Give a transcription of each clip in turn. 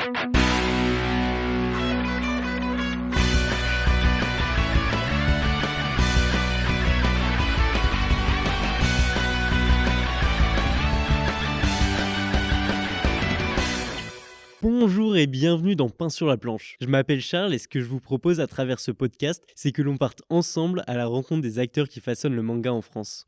Bonjour et bienvenue dans Pain sur la planche. Je m'appelle Charles et ce que je vous propose à travers ce podcast, c'est que l'on parte ensemble à la rencontre des acteurs qui façonnent le manga en France.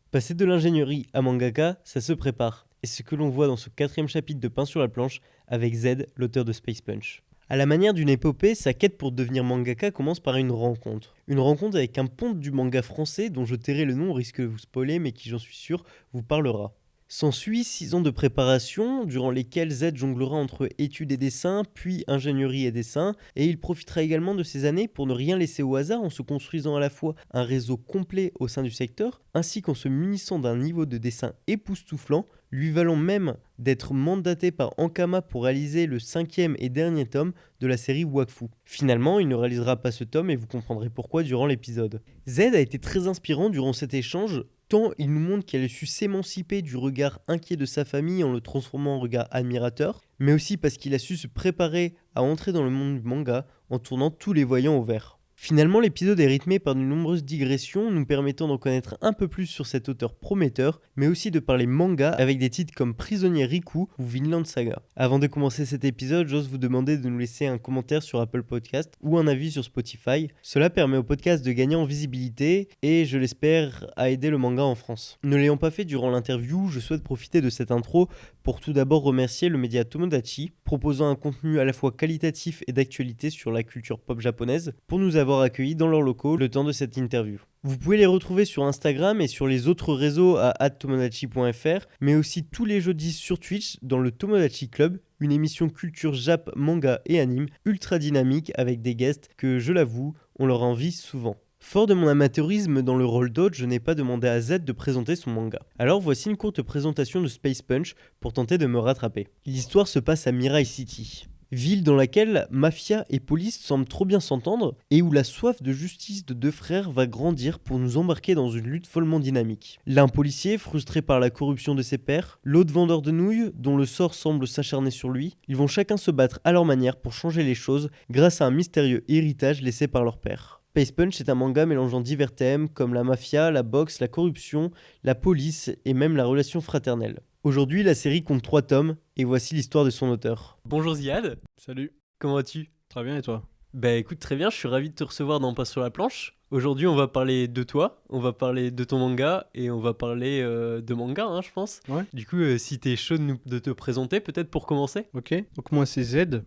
Passer de l'ingénierie à mangaka, ça se prépare. Et c'est ce que l'on voit dans ce 4e chapitre de Pain sur la planche avec Z, l'auteur de Space Punch. À la manière d'une épopée, sa quête pour devenir mangaka commence par une rencontre. Une rencontre avec un ponte du manga français dont je tairai le nom au risque de vous spoiler mais qui, j'en suis sûr, vous parlera. S'ensuit 6 ans de préparation, durant lesquels Z jonglera entre études et dessins, puis ingénierie et dessin, et il profitera également de ces années pour ne rien laisser au hasard en se construisant à la fois un réseau complet au sein du secteur, ainsi qu'en se munissant d'un niveau de dessin époustouflant, lui valant même d'être mandaté par Ankama pour réaliser le 5e et dernier tome de la série Wakfu. Finalement, il ne réalisera pas ce tome et vous comprendrez pourquoi durant l'épisode. Z a été très inspirant durant cet échange, tant il nous montre qu'elle a su s'émanciper du regard inquiet de sa famille en le transformant en regard admirateur, mais aussi parce qu'il a su se préparer à entrer dans le monde du manga en tournant tous les voyants au vert. Finalement, l'épisode est rythmé par de nombreuses digressions nous permettant d'en connaître un peu plus sur cet auteur prometteur, mais aussi de parler manga avec des titres comme Prisonnier Riku ou Vinland Saga. Avant de commencer cet épisode, j'ose vous demander de nous laisser un commentaire sur Apple Podcast ou un avis sur Spotify. Cela permet au podcast de gagner en visibilité et, je l'espère, à aider le manga en France. Ne l'ayant pas fait durant l'interview, je souhaite profiter de cette intro pour tout d'abord remercier le média Tomodachi, proposant un contenu à la fois qualitatif et d'actualité sur la culture pop japonaise, pour nous avoir accueillis dans leurs locaux le temps de cette interview. Vous pouvez les retrouver sur Instagram et sur les autres réseaux à @tomodachi.fr, mais aussi tous les jeudis sur Twitch dans le Tomodachi Club, une émission culture jap, manga et anime ultra dynamique avec des guests que, je l'avoue, on leur envie souvent. Fort de mon amateurisme dans le rôle d'hôte, je n'ai pas demandé à Z de présenter son manga. Alors voici une courte présentation de Space Punch pour tenter de me rattraper. L'histoire se passe à Mirai City, ville dans laquelle mafia et police semblent trop bien s'entendre et où la soif de justice de deux frères va grandir pour nous embarquer dans une lutte follement dynamique. L'un policier, frustré par la corruption de ses pairs, l'autre vendeur de nouilles, dont le sort semble s'acharner sur lui, ils vont chacun se battre à leur manière pour changer les choses grâce à un mystérieux héritage laissé par leur père. Space Punch est un manga mélangeant divers thèmes comme la mafia, la boxe, la corruption, la police et même la relation fraternelle. Aujourd'hui, la série compte 3 tomes et voici l'histoire de son auteur. Bonjour Ziad. Salut. Comment vas-tu ? Très bien et toi ? Bah écoute, très bien, je suis ravi de te recevoir dans Pain sur la planche. Aujourd'hui, on va parler de toi, on va parler de ton manga et on va parler de manga, je pense. Ouais. Du coup, si t'es chaud de te présenter, peut-être pour commencer. Ok. Donc moi c'est Z.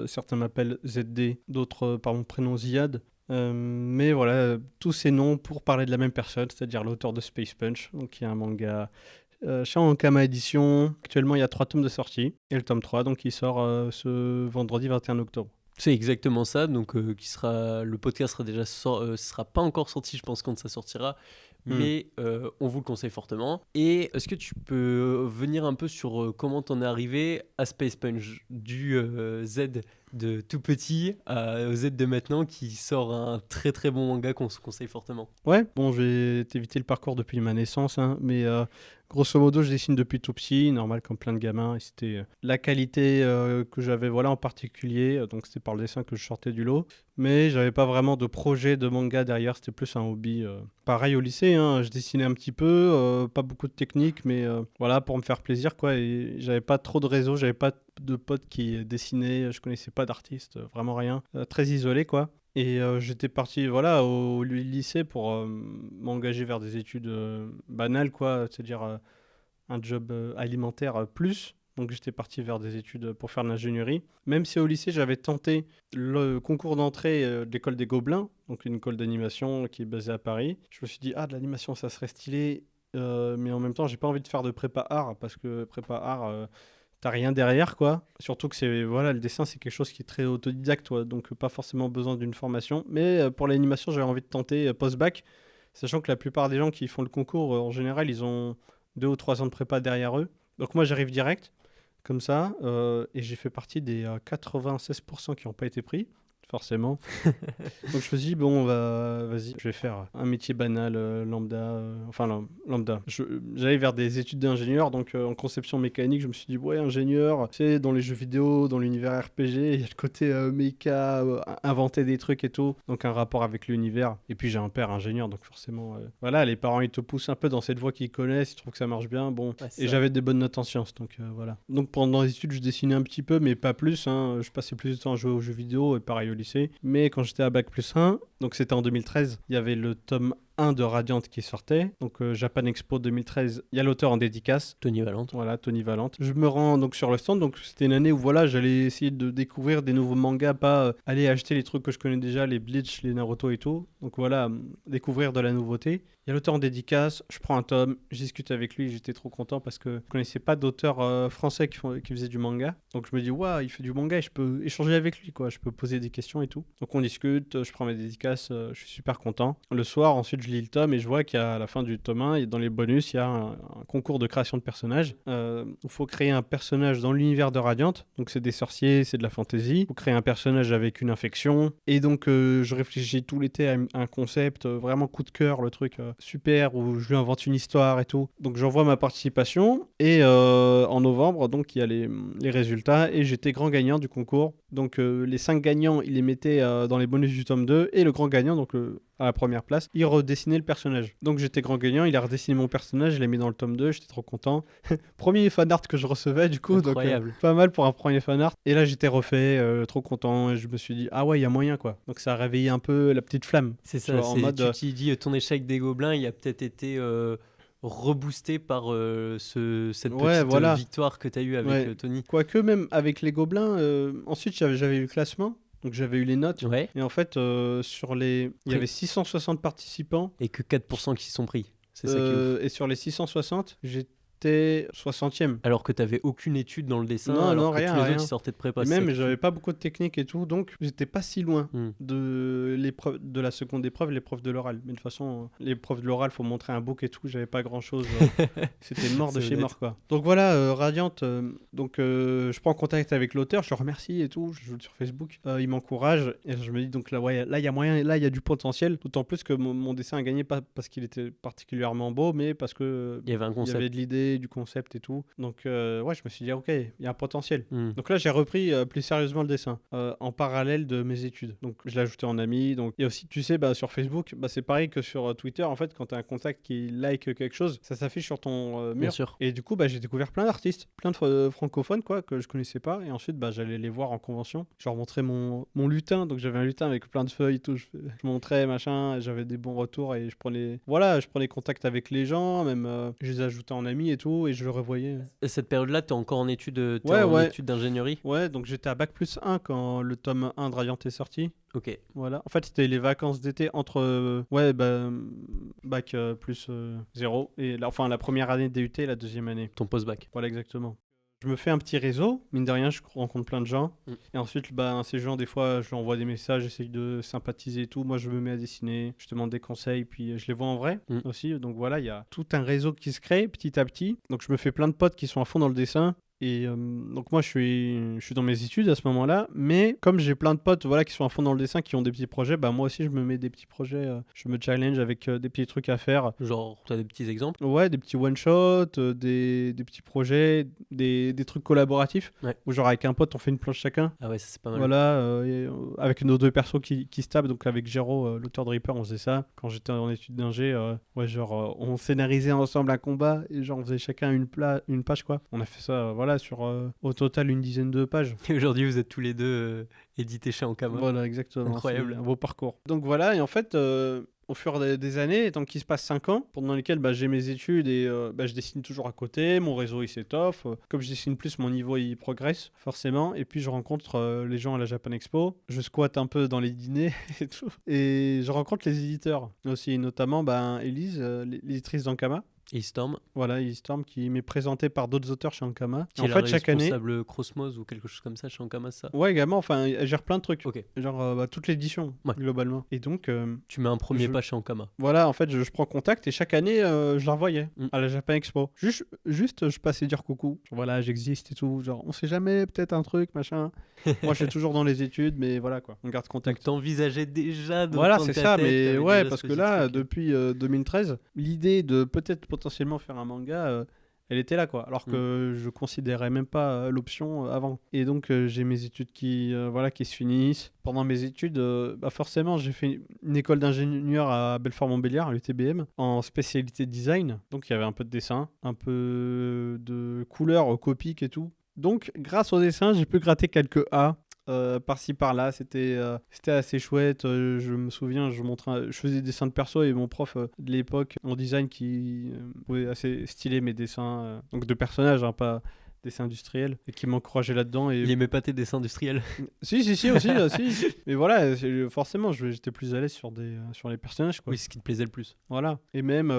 Certains m'appellent ZD, d'autres par mon prénom Ziad. Mais voilà, tous ces noms pour parler de la même personne, c'est-à-dire l'auteur de Space Punch, donc il y a un manga chez Ankama Édition. Actuellement, il y a 3 tomes de sortie et le tome 3, donc il sort ce vendredi 21 octobre. C'est exactement ça, donc le podcast sera pas encore sorti, je pense, quand ça sortira, mais on vous le conseille fortement. Et est-ce que tu peux venir un peu sur comment t'en es arrivé à Space Punch, du Z de tout petit au Z de maintenant, qui sort un très très bon manga qu'on se conseille fortement. Ouais, bon, je vais t'éviter le parcours depuis ma naissance, mais grosso modo, je dessine depuis tout petit, normal comme plein de gamins, et c'était la qualité que j'avais en particulier, donc c'était par le dessin que je sortais du lot, mais j'avais pas vraiment de projet de manga derrière, c'était plus un hobby. Pareil au lycée, je dessinais un petit peu, pas beaucoup de technique, mais pour me faire plaisir, quoi, et j'avais pas trop de réseau, j'avais pas de potes qui dessinaient, je connaissais pas d'artistes, vraiment rien, très isolé, quoi. Et j'étais parti au lycée pour m'engager vers des études banales, quoi, c'est-à-dire un job alimentaire plus. Donc j'étais parti vers des études pour faire de l'ingénierie. Même si au lycée, j'avais tenté le concours d'entrée de l'école des Gobelins, donc une école d'animation qui est basée à Paris. Je me suis dit, de l'animation, ça serait stylé, mais en même temps, j'ai pas envie de faire de prépa art, parce que prépa art... t'as rien derrière, quoi. Surtout que le dessin, c'est quelque chose qui est très autodidacte, donc pas forcément besoin d'une formation. Mais pour l'animation, j'avais envie de tenter post-bac, sachant que la plupart des gens qui font le concours, en général, ils ont 2 ou 3 ans de prépa derrière eux. Donc moi, j'arrive direct, comme ça, et j'ai fait partie des 96% qui n'ont pas été pris. forcément. Donc je me suis dit, bon, vas-y, je vais faire un métier banal, lambda, lambda. J'allais vers des études d'ingénieur, donc en conception mécanique, je me suis dit, ouais, ingénieur, tu sais, dans les jeux vidéo, dans l'univers RPG, il y a le côté méca, inventer des trucs et tout, donc un rapport avec l'univers. Et puis j'ai un père ingénieur, donc forcément, voilà, les parents, ils te poussent un peu dans cette voie qu'ils connaissent, ils trouvent que ça marche bien, bon. Ouais, Et j'avais des bonnes notes en sciences, donc voilà. Donc pendant les études, je dessinais un petit peu, mais pas plus, hein. Je passais plus de temps à jouer aux jeux vidéo, et pareil au lycée. Mais quand j'étais à Bac+1, donc c'était en 2013, il y avait le tome 1 de Radiant qui sortait, donc Japan Expo 2013, il y a l'auteur en dédicace. Tony Valente. Voilà, Tony Valente. Je me rends donc sur le stand, donc c'était une année où voilà, j'allais essayer de découvrir des nouveaux mangas, pas aller acheter les trucs que je connais déjà, les Bleach, les Naruto et tout. Donc voilà, découvrir de la nouveauté. Il y a l'auteur en dédicace, je prends un tome, je discute avec lui, j'étais trop content parce que je connaissais pas d'auteur français qui faisait du manga. Donc je me dis, waouh, il fait du manga et je peux échanger avec lui, quoi. Je peux poser des questions et tout. Donc on discute, je prends mes dédicaces, je suis super content. Le soir, ensuite, je lis le tome et je vois qu'à la fin du tome 1, et dans les bonus, il y a un concours de création de personnages. Il faut créer un personnage dans l'univers de Radiant. Donc c'est des sorciers, c'est de la fantasy. Il faut créer un personnage avec une infection. Et donc je réfléchis tout l'été à un concept, vraiment coup de cœur, le truc super, où je lui invente une histoire et tout. Donc j'envoie ma participation et en novembre, donc il y a les résultats et j'étais grand gagnant du concours. Donc les 5 gagnants, ils les mettaient dans les bonus du tome 2 et le grand gagnant, donc à la première place, il redessinait le personnage. Donc j'étais grand gagnant, il a redessiné mon personnage, je l'ai mis dans le tome 2, j'étais trop content. Premier fan art que je recevais du coup, incroyable. Donc pas mal pour un premier fan art. Et là j'étais refait, trop content, et je me suis dit, ah ouais, il y a moyen quoi. Donc ça a réveillé un peu la petite flamme. C'est ça, vois, en mode, tu t'y dis, ton échec des Gobelins, il a peut-être été reboosté par cette petite victoire que tu as eue avec Tony. Quoique même avec les Gobelins, ensuite j'avais eu le classement. Donc j'avais eu les notes. Ouais. Et en fait, il y avait 660 participants. Et que 4% qui sont pris. C'est ça qui est ouf. Et sur les 660, j'étais 60e. Alors que tu n'avais aucune étude dans le dessin, non, que rien, tous les rien. autres ils sortaient de prépa. Et même, j'avais pas beaucoup de technique et tout, donc j'étais pas si loin Mm. de la seconde épreuve, l'épreuve de l'oral. Mais de toute façon, l'épreuve de l'oral, faut montrer un book et tout, j'avais pas grand chose. C'était mort de C'est chez honnête. mort, quoi. Donc voilà, Radiant, je prends contact avec l'auteur, je le remercie et tout, je joue sur Facebook, il m'encourage, et je me dis, donc là, ouais, là, il y a moyen, là, il y a du potentiel, d'autant plus que mon dessin a gagné, pas parce qu'il était particulièrement beau, mais parce que Il y avait un il y concept. avait de l'idée, du concept et tout. Donc, ouais, je me suis dit, ok, il y a un potentiel. Mm. Donc là, j'ai repris plus sérieusement le dessin en parallèle de mes études. Donc, je l'ai ajouté en ami. Donc, et aussi, tu sais, sur Facebook, c'est pareil que sur Twitter. En fait, quand tu as un contact qui like quelque chose, ça s'affiche sur ton mur. Bien sûr. Et du coup, j'ai découvert plein d'artistes, plein de francophones, quoi, que je connaissais pas. Et ensuite, j'allais les voir en convention. Je leur montrais mon lutin. Donc, j'avais un lutin avec plein de feuilles et tout. Je montrais, machin. Et j'avais des bons retours. Et je prenais contact avec les gens. Même, je les ajoutais en ami et tout. Et je le revoyais. Et cette période-là, tu es encore en études études d'ingénierie. Ouais, donc j'étais à Bac+1 quand le tome 1 de Radiant est sorti. Ok. Voilà. En fait, c'était les vacances d'été entre Bac plus 0 et la première année de DUT et la deuxième année. Ton post-bac. Voilà, exactement. Je me fais un petit réseau, mine de rien, je rencontre plein de gens. Mm. Et ensuite, ces gens, des fois, je leur envoie des messages, j'essaye de sympathiser et tout. Moi, je me mets à dessiner, je demande des conseils, puis je les vois en vrai aussi. Donc voilà, il y a tout un réseau qui se crée petit à petit. Donc je me fais plein de potes qui sont à fond dans le dessin. Et donc moi je suis dans mes études à ce moment-là, mais comme j'ai plein de potes qui sont à fond dans le dessin, qui ont des petits projets, moi aussi je me mets des petits projets, je me challenge avec des petits trucs à faire. Genre, tu as des petits exemples? Ouais, des petits one-shots, des petits projets, des trucs collaboratifs, où genre avec un pote on fait une planche chacun. Ah ouais, ça c'est pas mal. Voilà, avec nos deux persos qui se tapent, donc avec Géraud, l'auteur de Reaper, on faisait ça. Quand j'étais en études d'ingé, on scénarisait ensemble un combat, et genre on faisait chacun une page quoi. On a fait ça, sur au total une dizaine de pages. Et aujourd'hui, vous êtes tous les deux édités chez Ankama. Voilà, exactement. Incroyable. C'est un beau parcours. Donc voilà, et en fait, au fur des années, tant qu'il se passe 5 ans, pendant lesquels j'ai mes études et je dessine toujours à côté, mon réseau il s'étoffe. Comme je dessine plus, mon niveau il progresse, forcément. Et puis je rencontre les gens à la Japan Expo. Je squatte un peu dans les dîners et tout. Et je rencontre les éditeurs aussi, notamment Élise, l'éditrice d'Ankama. Et Storm, Voilà, Storm qui m'est présenté par d'autres auteurs chez Ankama. qui En est la fait, chaque année. responsable Crossmos ou quelque chose comme ça chez Ankama, ça. Ouais, également, enfin, elle gère plein de trucs. Ok. Genre toute l'édition, Ouais. globalement. Et donc, Tu mets un premier Je- pas chez Ankama. voilà, en fait, je prends contact et chaque année, je la revoyais Mm. à la Japan Expo. Juste, je passais dire coucou. Genre, voilà, j'existe et tout. Genre, on sait jamais, peut-être un truc, machin. Moi, je suis toujours dans les études, mais voilà, quoi. On garde Donc contact. t'envisageais déjà de Voilà, prendre c'est ta ça, tête, mais t'avais ouais, déjà parce ce que petit là, truc. depuis 2013, l'idée de peut-être potentiellement faire un manga, elle était là, quoi. Alors que je considérais même pas l'option avant. Et donc, j'ai mes études qui se finissent. Pendant mes études, forcément, j'ai fait une école d'ingénieur à Belfort-Montbéliard, à l'UTBM, en spécialité design. Donc, il y avait un peu de dessin, un peu de couleurs copiques et tout. Donc, grâce au dessin, j'ai pu gratter quelques A. Par-ci par-là, c'était assez chouette. Je me souviens, je faisais des dessins de perso et mon prof de l'époque en design qui pouvait assez styler mes dessins, donc de personnages, hein, pas dessins industriels, et qui m'encourageait là-dedans. Et Il aimait pas tes dessins industriels. si aussi, si. Mais voilà, forcément, j'étais plus à l'aise sur les personnages, quoi. Oui, c'est ce qui te plaisait le plus. Voilà. Et même,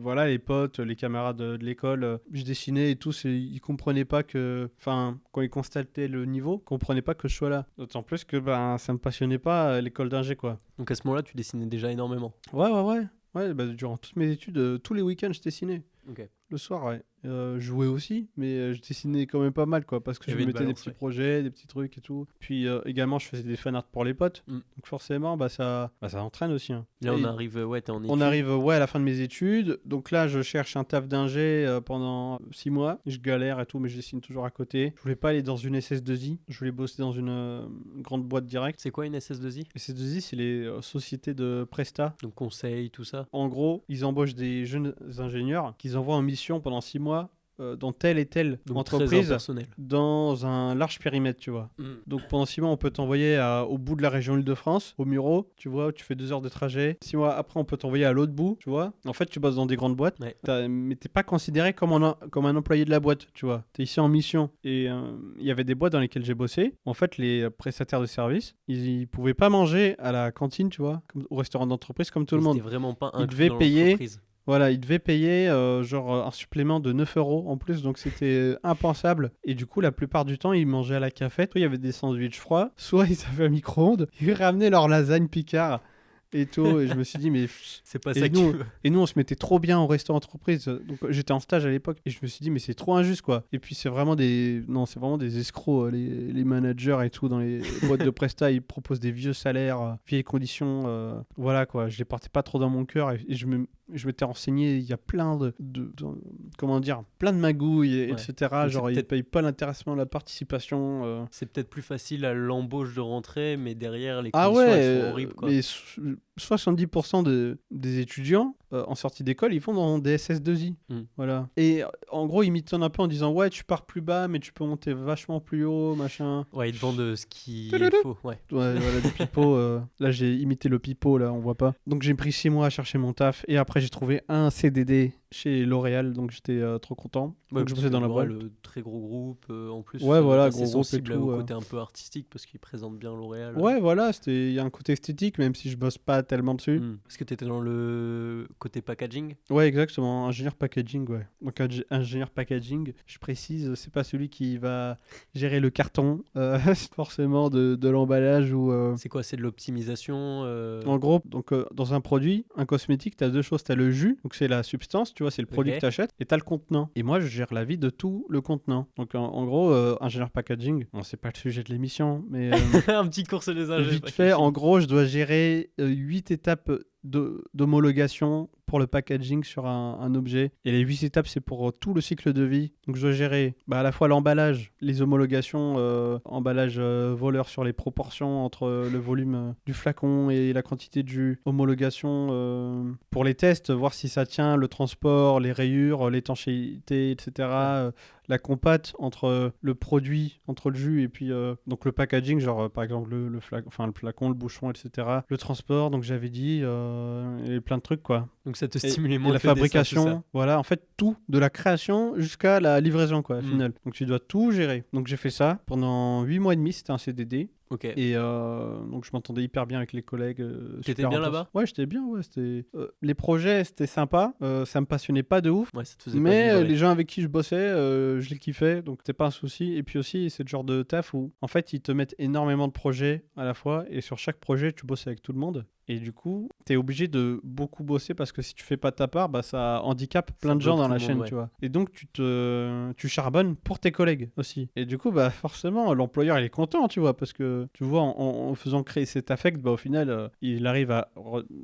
voilà, les potes, les camarades de l'école, je dessinais et tous, et ils comprenaient pas que. Enfin, quand ils constataient le niveau, ils comprenaient pas que je sois là. D'autant plus que ça me passionnait pas l'école d'ingé, quoi. Donc à ce moment-là, tu dessinais déjà énormément. Ouais. Ouais, durant toutes mes études, tous les week-ends, je dessinais. Ok. Le soir, ouais. Je jouais aussi, mais je dessinais quand même pas mal, quoi, parce que Il y je avait une mettais des balance, petits ouais. projets, des petits trucs et tout. Puis également, je faisais des fanarts pour les potes. Mm. Donc forcément, ça entraîne aussi, hein. Là, Et on arrive, ouais, t'es en études. on arrive à la fin de mes études. Donc là, je cherche un taf d'ingé pendant 6 mois. Je galère et tout, mais je dessine toujours à côté. Je voulais pas aller dans une SS2I. Je voulais bosser dans une grande boîte directe. C'est quoi une SS2I? SS2I, c'est les sociétés de Presta. Donc conseil, tout ça. En gros, ils embauchent des jeunes ingénieurs qu'ils envoient en mission pendant 6 mois dans telle et telle Donc très entreprise impersonnel. dans un large périmètre, tu vois. Mm. Donc pendant 6 mois, on peut t'envoyer au bout de la région Île-de-France, au Muro, tu vois, où tu fais 2 heures de trajet. 6 mois après, on peut t'envoyer à l'autre bout, tu vois. En fait, tu bosses dans des grandes boîtes, Ouais. mais t'es pas considéré comme un employé de la boîte, tu vois. T'es ici en mission. Et il y avait des boîtes dans lesquelles j'ai bossé. En fait, les prestataires de services, ils pouvaient pas manger à la cantine, tu vois, comme au restaurant d'entreprise comme tout le Mais monde. C'était vraiment pas Ils inclus devaient dans payer. l'entreprise. Voilà, il devait payer un supplément de 9 € en plus, donc c'était impensable. Et du coup, la plupart du temps, ils mangeaient à la cafette. Soit il y avait des sandwichs froids, soit ils avaient un micro-ondes. Ils ramenaient leur lasagne Picard et tout. Et je me suis dit, mais. C'est pas Et ça que nous, tu veux. et nous, on se mettait trop bien au restaurant entreprise. Donc j'étais en stage à l'époque et je me suis dit, mais c'est trop injuste, quoi. Et puis c'est vraiment des escrocs, les managers et tout dans les boîtes de presta. Ils proposent des vieux salaires, vieilles conditions. Voilà, quoi. Je les portais pas trop dans mon cœur et je m'étais renseigné. Il y a plein comment dire, plein de magouilles, Ouais. etc. Donc Genre c'est ils peut-être- payent pas l'intéressement, la participation. C'est peut-être plus facile à l'embauche de rentrer, mais derrière, les Ah conditions, ouais, elles sont horribles, quoi. mais 70% des étudiants en sortie d'école, ils vont dans des SS2I. Mm. Voilà. Et en gros, ils m'étonnent un peu en disant ouais, tu pars plus bas, mais tu peux monter vachement plus haut, machin. Ouais, ils te vendent ce qui est faux, ouais. Ouais, voilà, du pipeau. Là, j'ai imité le pipeau, là, on voit pas. Donc, j'ai pris 6 mois à chercher mon taf. Et après, j'ai trouvé un CDD chez L'Oréal. Donc, j'étais trop content. Ouais, Donc, je parce bossais que dans la L'Oréal, boîte. très gros groupe, en plus. Ouais, ça doit voilà, être assez gros groupe et sensible tout, au côté un peu artistique, parce qu'ils présentent bien L'Oréal. Ouais, voilà, il y a un côté esthétique, même si je bosse pas tellement dessus. Parce que t'étais dans le côté packaging. Ouais, exactement. Ingénieur packaging, ouais. Donc, ingénieur packaging, je précise, c'est pas celui qui va gérer le carton, forcément, de l'emballage ou. C'est quoi? C'est de l'optimisation En gros, donc, dans un produit, un cosmétique, tu as deux choses. Tu as le jus, donc c'est la substance, tu vois, c'est le produit Ok. que tu achètes, et tu as le contenant. Et moi, je gère la vie de tout le contenant. Donc, en gros, ingénieur packaging, bon, c'est pas le sujet de l'émission, mais Un petit cours sur les ingés. vite fait, en gros, je dois gérer 8 étapes d'homologation pour le packaging sur un objet. Et les 8 étapes, c'est pour tout le cycle de vie. Donc je dois gérer à la fois l'emballage, les homologations, emballage voleur sur les proportions entre le volume du flacon et la quantité de jus, homologation pour les tests, voir si ça tient, le transport, les rayures, l'étanchéité, etc. La compate entre le produit, entre le jus et puis donc le packaging, genre par exemple le flacon, le bouchon, etc. Le transport, donc j'avais dit, et plein de trucs, quoi. Donc ça te Et stimulait moins la que le dessin, fabrication, tout ça. voilà, en fait tout, de la création jusqu'à la livraison, quoi, au Mm. final. Donc tu dois tout gérer. Donc j'ai fait ça pendant 8 mois et demi, c'était un CDD. Ok. Et donc je m'entendais hyper bien avec les collègues. T'étais super bien intenses. là-bas? Ouais, j'étais bien. Ouais, les projets, c'était sympa. Ça me passionnait pas de ouf. Ouais, ça te faisait pas Mais vibrer. les gens avec qui je bossais, je les kiffais, donc c'était pas un souci. Et puis aussi, c'est le genre de taf où, en fait, ils te mettent énormément de projets à la fois, et sur chaque projet, tu bosses avec tout le monde. Et du coup, t'es obligé de beaucoup bosser parce que si tu fais pas ta part, bah, ça handicape plein de gens bloque dans tout la le monde, chaîne, ouais. tu vois. Et donc, tu charbonnes pour tes collègues aussi. Et du coup, bah, forcément, l'employeur, il est content, tu vois, parce que, tu vois, en faisant créer cet affect, bah, au final, il arrive à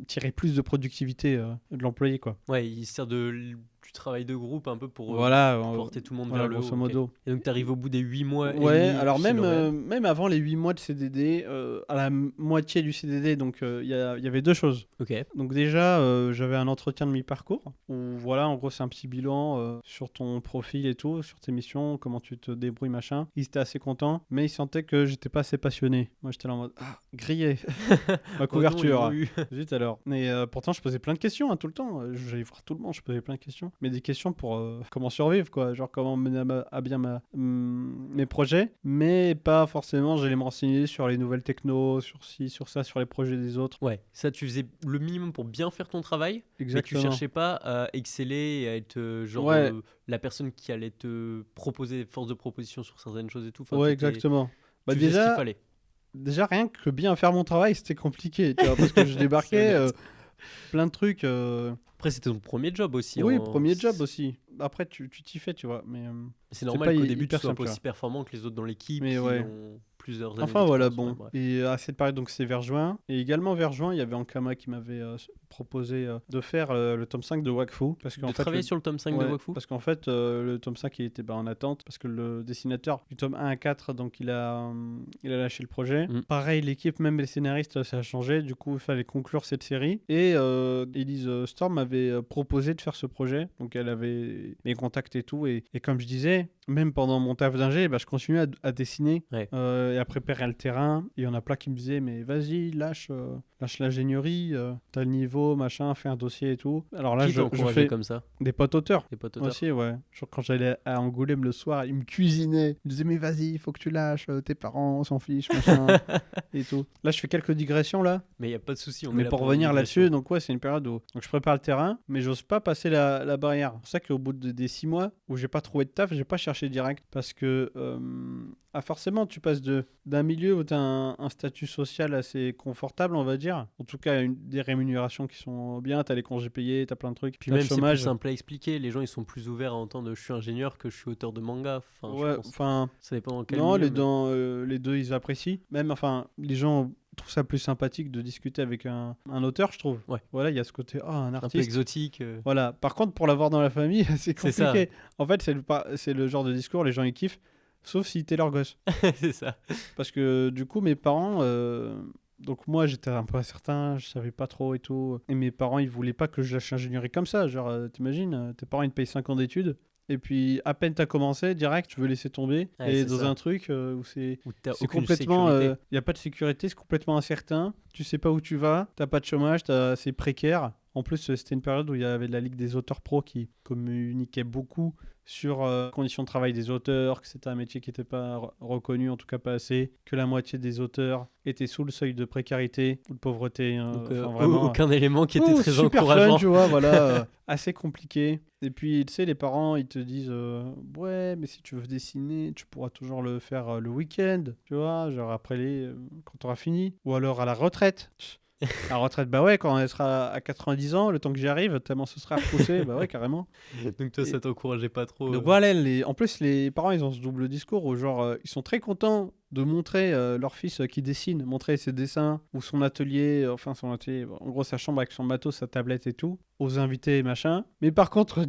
tirer plus de productivité de l'employé, quoi. Ouais, il sert du travail de groupe un peu pour Voilà, porter tout le monde voilà, vers le haut. grosso ok. modo. Et donc, t'arrives au bout des 8 mois et Ouais, demi alors chez L'Oréal. même avant les 8 mois de CDD, à la moitié du CDD, donc il y avait deux choses. Ok. Donc déjà, j'avais un entretien de mi-parcours, où voilà, en gros, c'est un petit bilan sur ton profil et tout, sur tes missions, comment tu te débrouilles, machin. Ils étaient assez contents, mais ils sentaient que j'étais pas assez passionné. Moi, j'étais là en mode, ah, grillé, ma couverture. Oh non, ils l'ont eu. Zut alors. Mais pourtant, je posais plein de questions tout le temps. J'allais voir tout le monde, je posais plein de questions. Mais des questions pour comment survivre, quoi. Genre comment mener à bien mes projets. Mais pas forcément, j'allais me renseigner sur les nouvelles technos, sur ci, sur ça, sur les projets des autres. Ouais, ça, tu faisais le minimum pour bien faire ton travail, Exactement. mais tu cherchais pas à exceller et à être Ouais. la personne qui allait te proposer force de proposition sur certaines choses et tout. Enfin, Ouais, t'étais- exactement. Bah tu faisais ce qu'il déjà, fallait. déjà, rien que bien faire mon travail, c'était compliqué, tu vois, parce que je C'est débarquais honnête. plein de trucs. Après, c'était ton premier job aussi. Oui, premier job aussi. Après, tu t'y fais, tu vois. Mais C'est c'est normal pas qu'au début, tu hyper sois simple, pas tu aussi performant que les autres dans l'équipe Mais qui ouais. ont plusieurs années Enfin voilà, d'expérience. bon. Ouais, bref. Et à cette période, donc c'est vers juin. Et également vers juin, il y avait Ankama qui m'avait proposé de faire le tome 5 de Wakfu. Parce qu'en De fait, travailler sur le tome 5 de ouais, Wakfu. parce qu'en fait, le tome 5 il était en attente. Parce que le dessinateur du tome 1 à 4, donc il a lâché le projet. Mm. Pareil, l'équipe, même les scénaristes, ça a changé. Du coup, il fallait conclure cette série. Et Elise Storm m'avait proposé de faire ce projet. Donc elle avait mes contacts et tout. Et comme je disais, même pendant mon taf d'ingé, bah, je continuais à dessiner Ouais. et à préparer le terrain. Et il y en a plein qui me disaient, mais vas-y, lâche l'ingénierie, t'as le niveau, machin, fais un dossier et tout. Alors là, Qui t'a je encouragé fais comme ça? des potes auteurs. Des potes auteurs. Aussi, ouais. Genre, quand j'allais à Angoulême le soir, ils me cuisinaient. Ils me disaient, mais vas-y, il faut que tu lâches, tes parents, on s'en fiche, machin, et tout. Là, je fais quelques digressions, là. Mais il n'y a pas de souci. On est Mais là pour une revenir digression. là-dessus, donc ouais, c'est une période où donc je prépare le terrain, mais j'ose pas passer la barrière. C'est pour ça qu'au bout des 6 mois où j'ai pas trouvé de taf, j'ai pas cherché direct parce que forcément tu passes d'un milieu où tu as un statut social assez confortable, on va dire. En tout cas, des rémunérations qui sont bien, tu as les congés payés, tu as plein de trucs. Puis t'as le même, c'est plus chômage. simple à expliquer. Les gens, ils sont plus ouverts à entendre je suis ingénieur que je suis auteur de manga. Enfin, je Ouais, pense. enfin, Ça dépend dans quel non, milieu, les deux ils apprécient. Même, enfin, les gens trouvent ça plus sympathique de discuter avec un auteur, je trouve. Ouais. Voilà, il y a ce côté, un un peu artiste. exotique. Voilà. Par contre, pour l'avoir dans la famille, c'est C'est ça. compliqué. En fait, c'est le genre de discours, les gens ils kiffent, sauf si t'es leur gosse. C'est ça. Parce que du coup, mes parents, donc moi j'étais un peu incertain, je savais pas trop et tout. Et mes parents ils voulaient pas que je lâche l'ingénierie comme ça. Genre, t'imagines, tes parents ils te payent 5 ans d'études. Et puis à peine t'as commencé, direct, tu veux laisser tomber. Ouais, et c'est dans ça. un truc où c'est Où t'as c'est aucune complètement. sécurité. Il n'y a pas de sécurité, c'est complètement incertain. Tu sais pas où tu vas, t'as pas de chômage, c'est précaire. En plus, c'était une période où il y avait la Ligue des auteurs pro qui communiquait beaucoup sur les conditions de travail des auteurs, que c'était un métier qui n'était pas reconnu, en tout cas pas assez, que la moitié des auteurs étaient sous le seuil de précarité ou de pauvreté. Donc, Enfin, vraiment, aucun élément qui était très super encourageant. fun, tu vois, voilà, assez compliqué. Et puis, tu sais, les parents, ils te disent ouais, mais si tu veux dessiner, tu pourras toujours le faire le week-end, tu vois, genre après quand tu auras fini. Ou alors à la retraite. La retraite, bah ouais, quand elle sera à 90 ans, le temps que j'y arrive, tellement ce sera repoussé, bah ouais, carrément. Donc toi, ça t'encourageait pas trop. Donc voilà, en plus, les parents, ils ont ce double discours où, genre, ils sont très contents de montrer leur fils qui dessine, montrer ses dessins ou son atelier, en gros sa chambre avec son matos, sa tablette et tout, aux invités et machin. Mais par contre,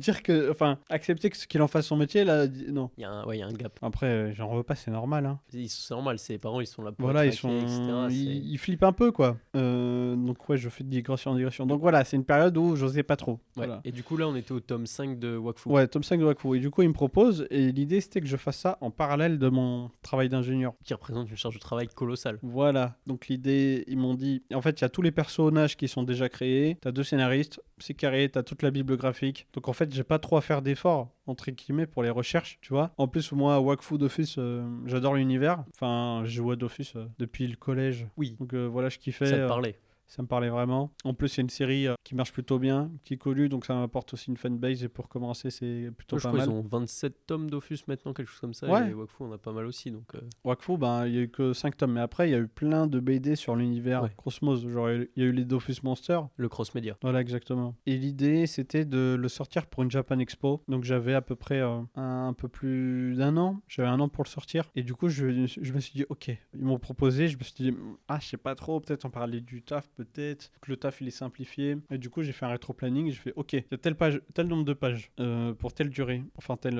accepter qu'il en fasse son métier, là, non. Il y a un gap. Après, j'en veux pas, c'est normal, hein. C'est normal, ses parents, ils sont là pour Voilà, être traqués, etc. ils flippent un peu, quoi. Donc ouais, je fais de digression en digression. Donc voilà, c'est une période où j'osais pas trop. Ouais. Voilà. Et du coup, là, on était au tome 5 de Wakfu. Ouais, tome 5 de Wakfu. Et du coup, il me propose, et l'idée c'était que je fasse ça en parallèle de mon travail d'ingénieur. qui représente une charge de travail colossale. Voilà, donc l'idée, ils m'ont dit, en fait, il y a tous les personnages qui sont déjà créés, t'as 2 scénaristes, c'est carré, t'as toute la bibliographique. Donc en fait, j'ai pas trop à faire d'efforts, entre guillemets, pour les recherches, tu vois. En plus, moi, Wakfu Dofus, j'adore l'univers. Enfin, je joue à Dofus depuis le collège. Oui, Donc voilà, je kiffais. ça te parlait. Ça me parlait vraiment. En plus, c'est une série qui marche plutôt bien, qui est connue, donc ça m'apporte aussi une fanbase. Et pour commencer, c'est plutôt Je pas crois mal. qu'ils ont 27 tomes Dofus maintenant, quelque chose comme ça. Ouais. Et Wakfu, on a pas mal aussi. Donc, Wakfu, ben, il y a eu que 5 tomes, mais après, il y a eu plein de BD sur l'univers Ouais. Cosmos. Genre, il y a eu les Dofus Monsters. le cross-média. Voilà, exactement. Et l'idée, c'était de le sortir pour une Japan Expo. Donc, j'avais à peu près un peu plus d'un an. J'avais un an pour le sortir. Et du coup, je me suis dit, ok. Ils m'ont proposé. Je me suis dit, je sais pas trop. Peut-être en parler du taf, peut-être. Que le taf, il est simplifié. Et du coup, j'ai fait un rétro-planning. J'ai fait, ok, il y a telle page, tel nombre de pages pour telle durée. Enfin, tel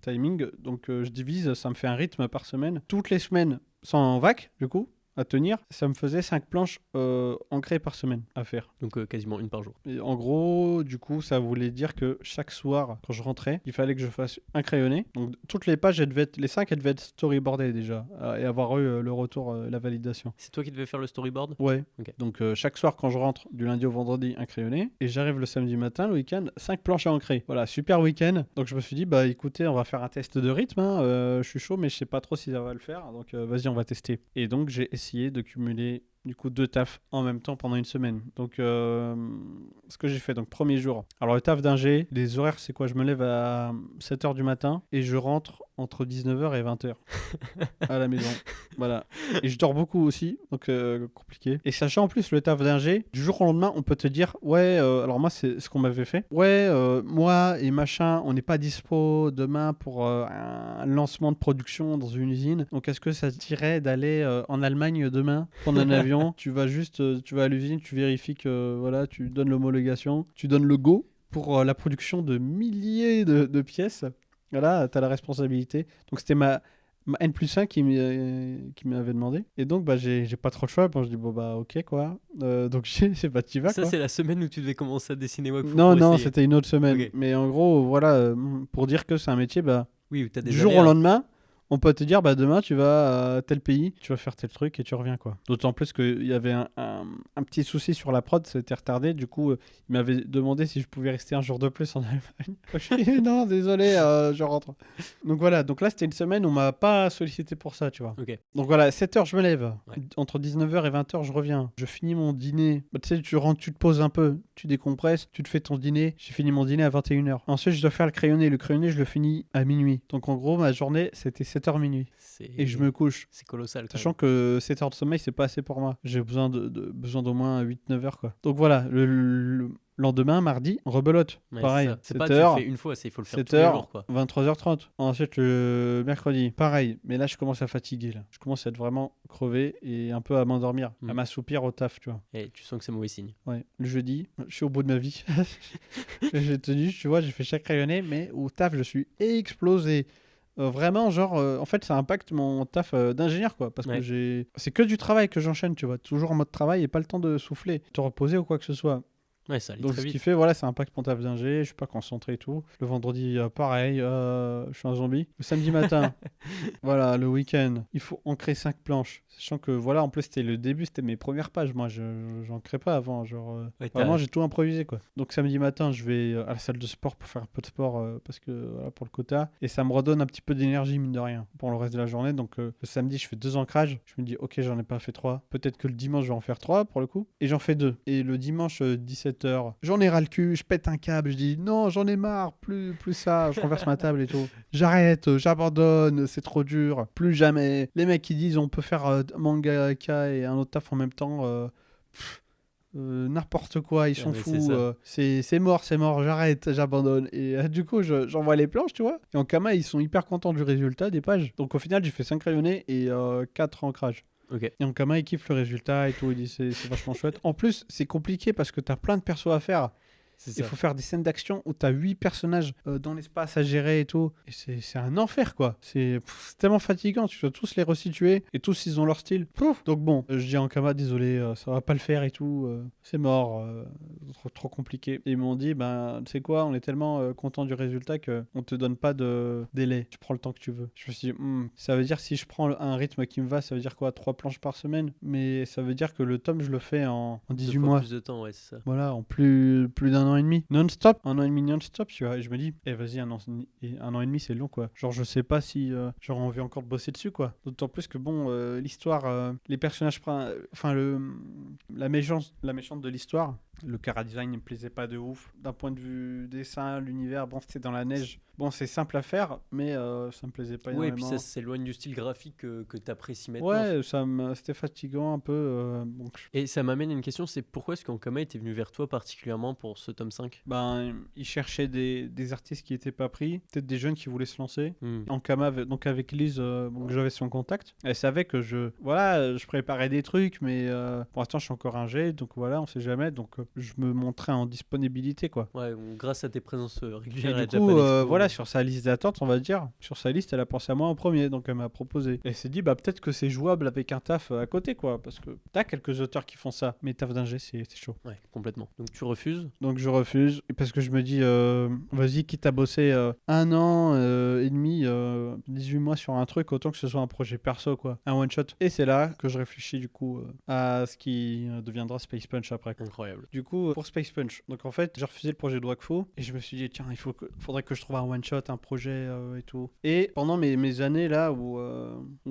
timing. Donc, je divise. Ça me fait un rythme par semaine. Toutes les semaines, sans vac, du coup, à tenir, ça me faisait 5 planches ancrées par semaine à faire. Donc quasiment une par jour. Et en gros, du coup, ça voulait dire que chaque soir, quand je rentrais, il fallait que je fasse un crayonné. Donc toutes les pages, les 5, elles devaient être storyboardées déjà et avoir eu le retour, la validation. C'est toi qui devais faire le storyboard? Ouais. Ok. Donc chaque soir, quand je rentre, du lundi au vendredi, un crayonné. Et j'arrive le samedi matin, le week-end, 5 planches à ancrer. Voilà, super week-end. Donc je me suis dit, bah écoutez, on va faire un test de rythme. Je suis chaud, mais je sais pas trop si ça va le faire. Donc vas-y, on va tester. Et donc j'ai essayé de cumuler du coup 2 tafs en même temps pendant une semaine. Donc ce que j'ai fait, donc premier jour. Alors le taf d'ingé, les horaires c'est quoi? Je me lève à 7h du matin et je rentre entre 19h et 20h à la maison. Voilà. Et je dors beaucoup aussi, donc compliqué. Et sachant en plus le taf d'ingé, du jour au lendemain, on peut te dire, ouais, alors moi c'est ce qu'on m'avait fait. Ouais, moi et machin, on n'est pas dispo demain pour un lancement de production dans une usine. Donc est-ce que ça te dirait d'aller en Allemagne demain, prendre un avion, tu vas à l'usine, tu vérifies que voilà, tu donnes l'homologation, tu donnes le go pour la production de milliers de pièces. Voilà, tu as la responsabilité. Donc c'était ma N+1 qui m'avait demandé. Et donc, bah, j'ai pas trop le choix. Bon, je dis, bon, bah, ok, quoi. Donc, je sais pas, t'y vas, Ça, quoi. c'est la semaine où tu devais commencer à dessiner Wakfu. Non, pour non, essayer. c'était une autre semaine. Ok. Mais en gros, voilà, pour dire que c'est un métier, bah, Oui, où t'as des du jour au aléas. lendemain, on peut te dire, bah, demain, tu vas à tel pays, tu vas faire tel truc et tu reviens, quoi. D'autant plus qu'il y avait un petit souci sur la prod, c'était retardé. Du coup, il m'avait demandé si je pouvais rester un jour de plus en Allemagne. Je dis, non, désolé, je rentre. Donc voilà, donc là, c'était une semaine où on m'a pas sollicité pour ça, tu vois. Ok. Donc voilà, 7h, je me lève. Ouais. Entre 19h et 20h, je reviens. Je finis mon dîner. Bah, tu sais, tu rentres, tu te poses un peu, tu décompresses, tu te fais ton dîner. J'ai fini mon dîner à 21h. Ensuite, je dois faire le crayonné. Le crayonné, je le finis à minuit. Donc en gros, ma journée, c'était 7h minuit. Et je me couche. C'est colossal. Quand Sachant même. que 7 heures de sommeil, c'est pas assez pour moi. J'ai besoin d'au moins 8-9 heures, quoi. Donc voilà, le lendemain, mardi, rebelote. Ouais, Pareil, c'est 7 pas tu heures. le fais une fois, il faut le faire 7 tous les heures, jours, quoi. 23h30. Ensuite, le mercredi, pareil. Mais là, je commence à fatiguer. Là. Je commence à être vraiment crevé et un peu à m'endormir, à m'assoupir au taf, tu vois. Et tu sens que c'est mauvais signe. Ouais. Le jeudi, je suis au bout de ma vie. J'ai tenu, tu vois, j'ai fait chaque rayonné, mais au taf, je suis explosé. Vraiment, genre, en fait, ça impacte mon taf d'ingénieur, quoi. Parce que c'est que du travail que j'enchaîne, tu vois. Toujours en mode travail et pas le temps de souffler, te reposer ou quoi que ce soit. Ouais, ça allait Donc, très ce vite. qui fait, voilà, ça impacte mon taf d'ingé, je suis pas concentré et tout. Le vendredi, pareil, je suis un zombie. Le samedi matin, voilà, le week-end, il faut ancrer 5 planches. Sachant que, voilà, en plus, c'était le début, c'était mes premières pages. Moi, j'ancrais pas avant. Genre, vraiment, j'ai tout improvisé, quoi. Donc, samedi matin, je vais à la salle de sport pour faire un peu de sport parce que, voilà, pour le quota. Et ça me redonne un petit peu d'énergie, mine de rien, pour le reste de la journée. Donc, le samedi, je fais 2 ancrages. Je me dis, ok, j'en ai pas fait 3. Peut-être que le dimanche, je vais en faire 3 pour le coup. Et j'en fais 2. Et le dimanche, 17h, j'en ai ras le cul, je pète un câble, je dis non, j'en ai marre, plus ça, je renverse ma table et tout. J'arrête, j'abandonne, c'est trop dur, plus jamais. Les mecs qui disent on peut faire mangaka et un autre taf en même temps, n'importe quoi, ils sont fous, c'est mort, j'arrête, j'abandonne. Et du coup, j'envoie les planches, tu vois. Et en Kama, ils sont hyper contents du résultat des pages. Donc au final, j'ai fait 5 rayonnés et 4 ancrages. Ok. Et en Kama, il kiffe le résultat et tout, il dit c'est vachement chouette. En plus, c'est compliqué parce que t'as plein de persos à faire. C'est Il ça. faut faire des scènes d'action où tu as 8 personnages dans l'espace à gérer et tout. Et c'est un enfer, quoi. C'est tellement fatigant. Tu dois tous les resituer et tous, ils ont leur style. Pouf. Donc bon, je dis à Ankama, désolé, ça va pas le faire et tout. C'est mort. Trop compliqué. Et ils m'ont dit, ben, tu sais quoi, on est tellement content du résultat qu'on te donne pas de délai. Tu prends le temps que tu veux. Je me suis dit, ça veut dire si je prends un rythme qui me va, ça veut dire quoi, 3 planches par semaine. Mais ça veut dire que le tome, je le fais en 18 2 fois mois. plus de temps, ouais, c'est ça. Voilà, en plus d'un an et demi. Non-stop, un an et demi non-stop, tu vois. Et je me dis, vas-y, un an et demi, c'est long, quoi. Genre, je sais pas si j'aurais envie encore de bosser dessus, quoi. D'autant plus que, bon, l'histoire, les personnages, enfin, la méchante de l'histoire, le chara design ne me plaisait pas de ouf. D'un point de vue dessin, l'univers, bon, c'était dans la neige. Bon, c'est simple à faire, mais ça me plaisait pas Ouais, et énormément. puis ça s'éloigne du style graphique que t'apprécies maintenant. Ouais, c'était fatigant un peu. Et ça m'amène à une question, c'est pourquoi est-ce qu'Ankama était venu vers toi particulièrement pour ce tome 5? Ben, ils cherchaient des artistes qui n'étaient pas pris, peut-être des jeunes qui voulaient se lancer. Hmm. Ankama, donc avec Lise, j'avais son contact. Elle savait que je préparais des trucs, mais pour l'instant, je suis encore ingé, donc voilà, on sait jamais. Donc, je me montrais en disponibilité, quoi. Ouais, bon, grâce à tes présences Et régulières à du Japan coup, Expo. voilà, sur sa liste d'attente, on va dire, sur sa liste, elle a pensé à moi en premier, donc elle m'a proposé. Et elle s'est dit, bah peut-être que c'est jouable avec un taf à côté, quoi, parce que t'as quelques auteurs qui font ça, mais taf d'ingé, c'est chaud. Ouais, complètement. Donc tu refuses? Donc je refuse, parce que je me dis, vas-y, quitte à bosser 1 an et demi, 18 mois sur un truc, autant que ce soit un projet perso, quoi, un one-shot. Et c'est là que je réfléchis, du coup, à ce qui deviendra Space Punch après. Incroyable. Du coup, pour Space Punch, donc en fait, j'ai refusé le projet de Wakfu et je me suis dit, tiens, faudrait que je trouve un one-shot, un projet et tout. Et pendant mes années là où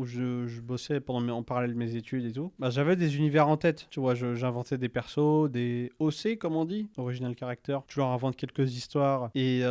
je bossais en parallèle de mes études et tout, bah, j'avais des univers en tête. Tu vois, j'inventais des persos, des OC, comme on dit, Original Character. Tu leur inventes quelques histoires. Et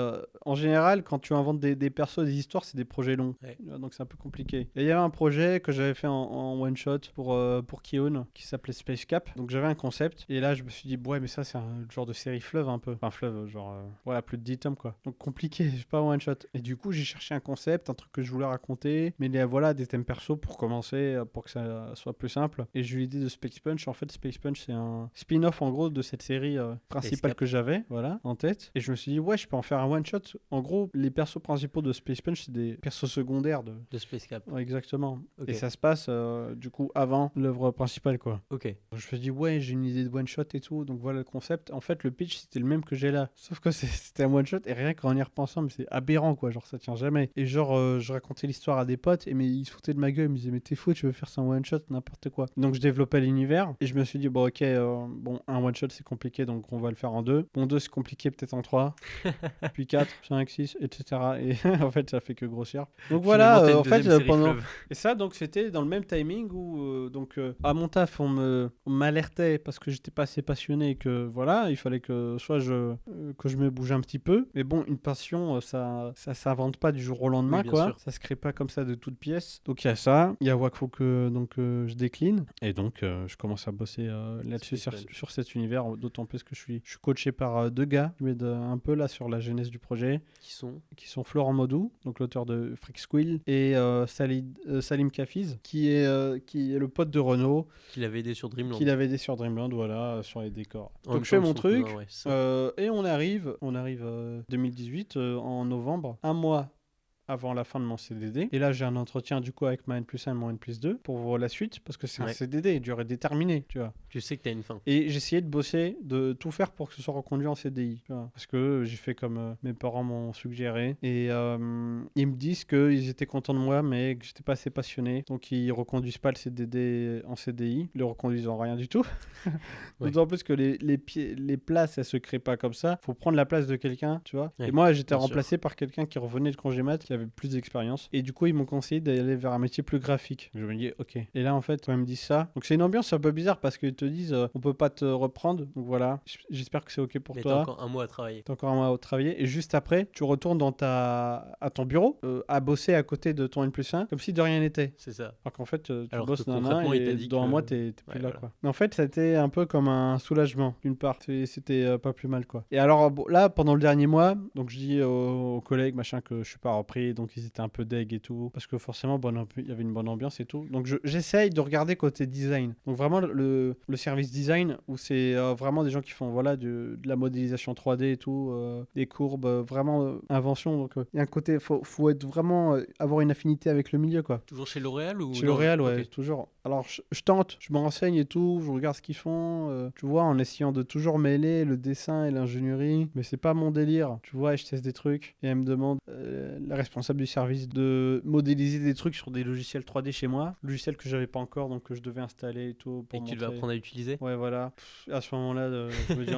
en général, quand tu inventes des persos, des histoires, c'est des projets longs. Ouais. Donc c'est un peu compliqué. Et il y avait un projet que j'avais fait en one-shot pour Kion qui s'appelait Space Cap. Donc j'avais un concept. Et là, je me suis dit, ouais, mais ça, c'est un genre de série fleuve un peu. Enfin, fleuve, genre, voilà, plus de 10 tomes, quoi. Donc compliqué, j'ai pas one shot. Et du coup, j'ai cherché un concept, un truc que je voulais raconter, mais voilà, des thèmes perso pour commencer, pour que ça soit plus simple. Et j'ai eu l'idée de Space Punch. En fait, Space Punch, c'est un spin-off, en gros, de cette série principale que j'avais, voilà, en tête. Et je me suis dit, ouais, je peux en faire un one shot. En gros, les persos principaux de Space Punch, c'est des persos secondaires de Space Cap. Ouais, exactement. Ok. Et ça se passe, du coup, avant l'œuvre principale, quoi. Ok. Je me suis dit, ouais, j'ai une idée de one shot et tout, donc voilà le concept. En fait, le pitch, c'était le même que j'ai là. Sauf que c'était un one shot, et rien qu'en y repensant, mais c'est aberrant, quoi. Genre, ça tient jamais. Et genre, je racontais l'histoire à des potes, mais ils se foutaient de ma gueule. Ils me disaient, mais t'es fou, tu veux faire ça en one shot, n'importe quoi. Donc, je développais l'univers, et je me suis dit, bon, ok, bon, un one shot, c'est compliqué, donc on va le faire en 2. Bon, 2, c'est compliqué, peut-être en 3. Puis 4, 5, 6, etc. Et en fait, ça fait que grossir. Donc voilà, en fait, pendant. Et ça, donc, c'était dans le même timing où, à mon taf, on m'alertait parce que j'étais pas assez passionné et que, voilà, il fallait que soit que je me bouge un petit peu. Mais bon, une passion, ça s'invente pas du jour au lendemain, Oui, bien quoi. sûr. Ça se crée pas comme ça de toutes pièces. Donc, il y a ça. Il y a Wakfu que je décline. Et donc, je commence à bosser là-dessus, sur cet univers. D'autant plus que je suis coaché par 2 gars qui m'aident un peu là sur la genèse du projet. Qui sont Florent Modou, donc l'auteur de Freak Squill, et Salim Kafiz, qui est le pote de Renaud. Qui l'avait aidé sur Dreamland. Voilà, sur les décors. En Donc je fais mon truc, cousin, ouais, et on arrive 2018, en novembre, un mois avant la fin de mon CDD. Et là, j'ai un entretien du coup avec ma N+1 et mon N+2 pour voir la suite, parce que c'est un CDD, durée déterminée, tu vois. Tu sais que t'as une fin. Et j'essayais de bosser, de tout faire pour que ce soit reconduit en CDI, tu vois. Parce que j'ai fait comme mes parents m'ont suggéré. Et ils me disent qu'ils étaient contents de moi, mais que j'étais pas assez passionné. Donc ils reconduisent pas le CDD en CDI. Ils le reconduisent en rien du tout. D'autant plus que les places, elles se créent pas comme ça. Faut prendre la place de quelqu'un, tu vois. Ouais, et moi, j'étais remplacé par quelqu'un qui revenait de congé mat, qui avait plus d'expérience. Et du coup, ils m'ont conseillé d'aller vers un métier plus graphique. Je me dis, ok. Et là, en fait, quand ils me disent ça, donc c'est une ambiance un peu bizarre parce qu'ils te disent, on peut pas te reprendre. Donc voilà, j'espère que c'est ok pour toi. T'as encore un mois à travailler. T'as encore un mois à travailler. Et juste après, tu retournes à ton bureau, à bosser à côté de ton N+1, comme si de rien n'était. C'est ça. Alors qu'en fait, tu bosses dans un et dans un mois, t'es plus là, quoi. Mais en fait, ça a été un peu comme un soulagement, d'une part. C'était pas plus mal, quoi. Et alors là, pendant le dernier mois, donc je dis aux collègues, machin, que je suis pas repris, installé, donc ils étaient un peu deg et tout, parce que forcément, il y avait une bonne ambiance et tout. Donc j'essaye de regarder côté design. Donc vraiment, le service design, où c'est vraiment des gens qui font voilà, de la modélisation 3D et tout, des courbes, vraiment invention. Donc il y a un côté, faut être vraiment, avoir une affinité avec le milieu, quoi. Toujours chez L'Oréal ou Chez non? L'Oréal, ouais, Ok. toujours. Alors, je tente, je me renseigne et tout, je regarde ce qu'ils font, tu vois, en essayant de toujours mêler le dessin et l'ingénierie, mais c'est pas mon délire, tu vois, et je teste des trucs, et elle me demande, la responsable du service, de modéliser des trucs sur des logiciels 3D chez moi, logiciels que j'avais pas encore, donc que je devais installer et tout, pour Et que tu devais montrer. apprendre à utiliser? Ouais, voilà. À ce moment-là, je me dis,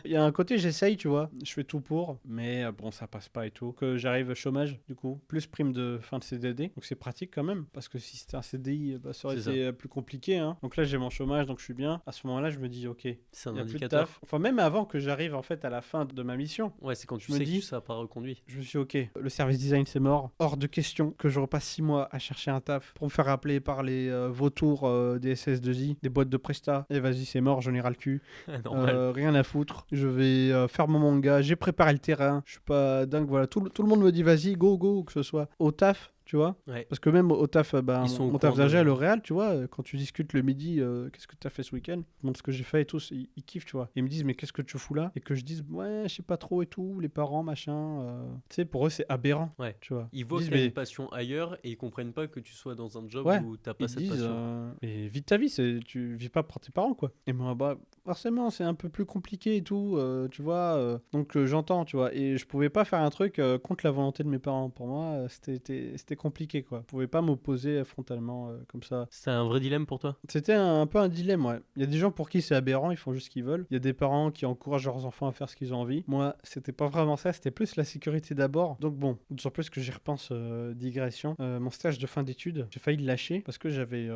il y a un côté, j'essaye, tu vois. Je fais tout pour, mais bon, ça passe pas et tout. Que j'arrive au chômage, du coup, plus prime de fin de CDD. Donc c'est pratique quand même, parce que si c'était un CDI, ça aurait C'est été plus compliqué. Hein. Donc là, j'ai mon chômage, donc je suis bien. À ce moment-là, je me dis, ok, C'est un il y a plus de indicateur. taf. Enfin, même avant que j'arrive en fait à la fin de ma mission. Ouais, c'est quand tu Je me sais dis- que ça n'a pas reconduit. Je me suis dit, ok, le service design c'est mort. Hors de question que je repasse 6 mois à chercher un taf pour me faire appeler par les vautours des SS2I, des boîtes de presta. Et vas-y, c'est mort, j'en ai ras le cul. Normal. Rien à foutre. Je vais faire mon manga. J'ai préparé le terrain. Je suis pas dingue. Voilà, tout le monde me dit vas-y, go, go, que ce soit au taf. Tu vois, Ouais. parce que même au taf, Ils sont au mon taf courant d'ingé de- à L'Oréal, tu vois, quand tu discutes le midi, qu'est-ce que tu as fait ce week-end, je montre ce que j'ai fait et tout, ils kiffent, tu vois. Ils me disent, mais qu'est-ce que tu fous là? Et que je dise, ouais, je sais pas trop et tout, les parents, machin. Tu sais, pour eux, c'est aberrant, Ouais. tu vois. Ils voient disent, que t'as mais- une passion ailleurs et ils comprennent pas que tu sois dans un job Ouais, où t'as pas Ils cette disent, passion. mais vis ta vie, tu vis pas pour tes parents, quoi. Et moi, bah, forcément, c'est un peu plus compliqué et tout, tu vois. Donc, j'entends, tu vois. Et je pouvais pas faire un truc contre la volonté de mes parents. Pour moi, c'était compliqué, quoi. Je pouvais pas m'opposer frontalement comme ça. C'est un vrai dilemme pour toi? C'était un peu un dilemme, ouais. Il y a des gens pour qui c'est aberrant, ils font juste ce qu'ils veulent. Il y a des parents qui encouragent leurs enfants à faire ce qu'ils ont envie. Moi, c'était pas vraiment ça, c'était plus la sécurité d'abord. Donc bon, d'autant plus que j'y repense, digression. Mon stage de fin d'études, j'ai failli le lâcher parce que j'avais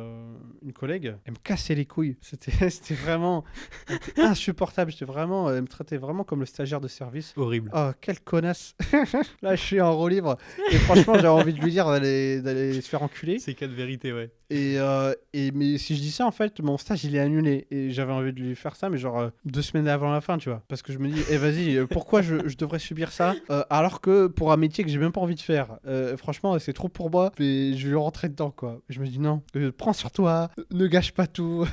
une collègue, elle me cassait les couilles. C'était vraiment insupportable. Elle me traitait vraiment comme le stagiaire de service. Horrible. Oh, quelle connasse. Là, je suis en roue libre. Et franchement, j'avais envie de lui dire d'aller se faire enculer. C'est cas de vérité, ouais. Mais si je dis ça, en fait, mon stage, il est annulé. Et j'avais envie de lui faire ça, mais genre 2 semaines avant la fin, tu vois. Parce que je me dis, vas-y, pourquoi je devrais subir ça alors que pour un métier que j'ai même pas envie de faire. Franchement, c'est trop pour moi. Et je vais rentrer dedans, quoi. Je me dis, non, prends sur toi, ne gâche pas tout.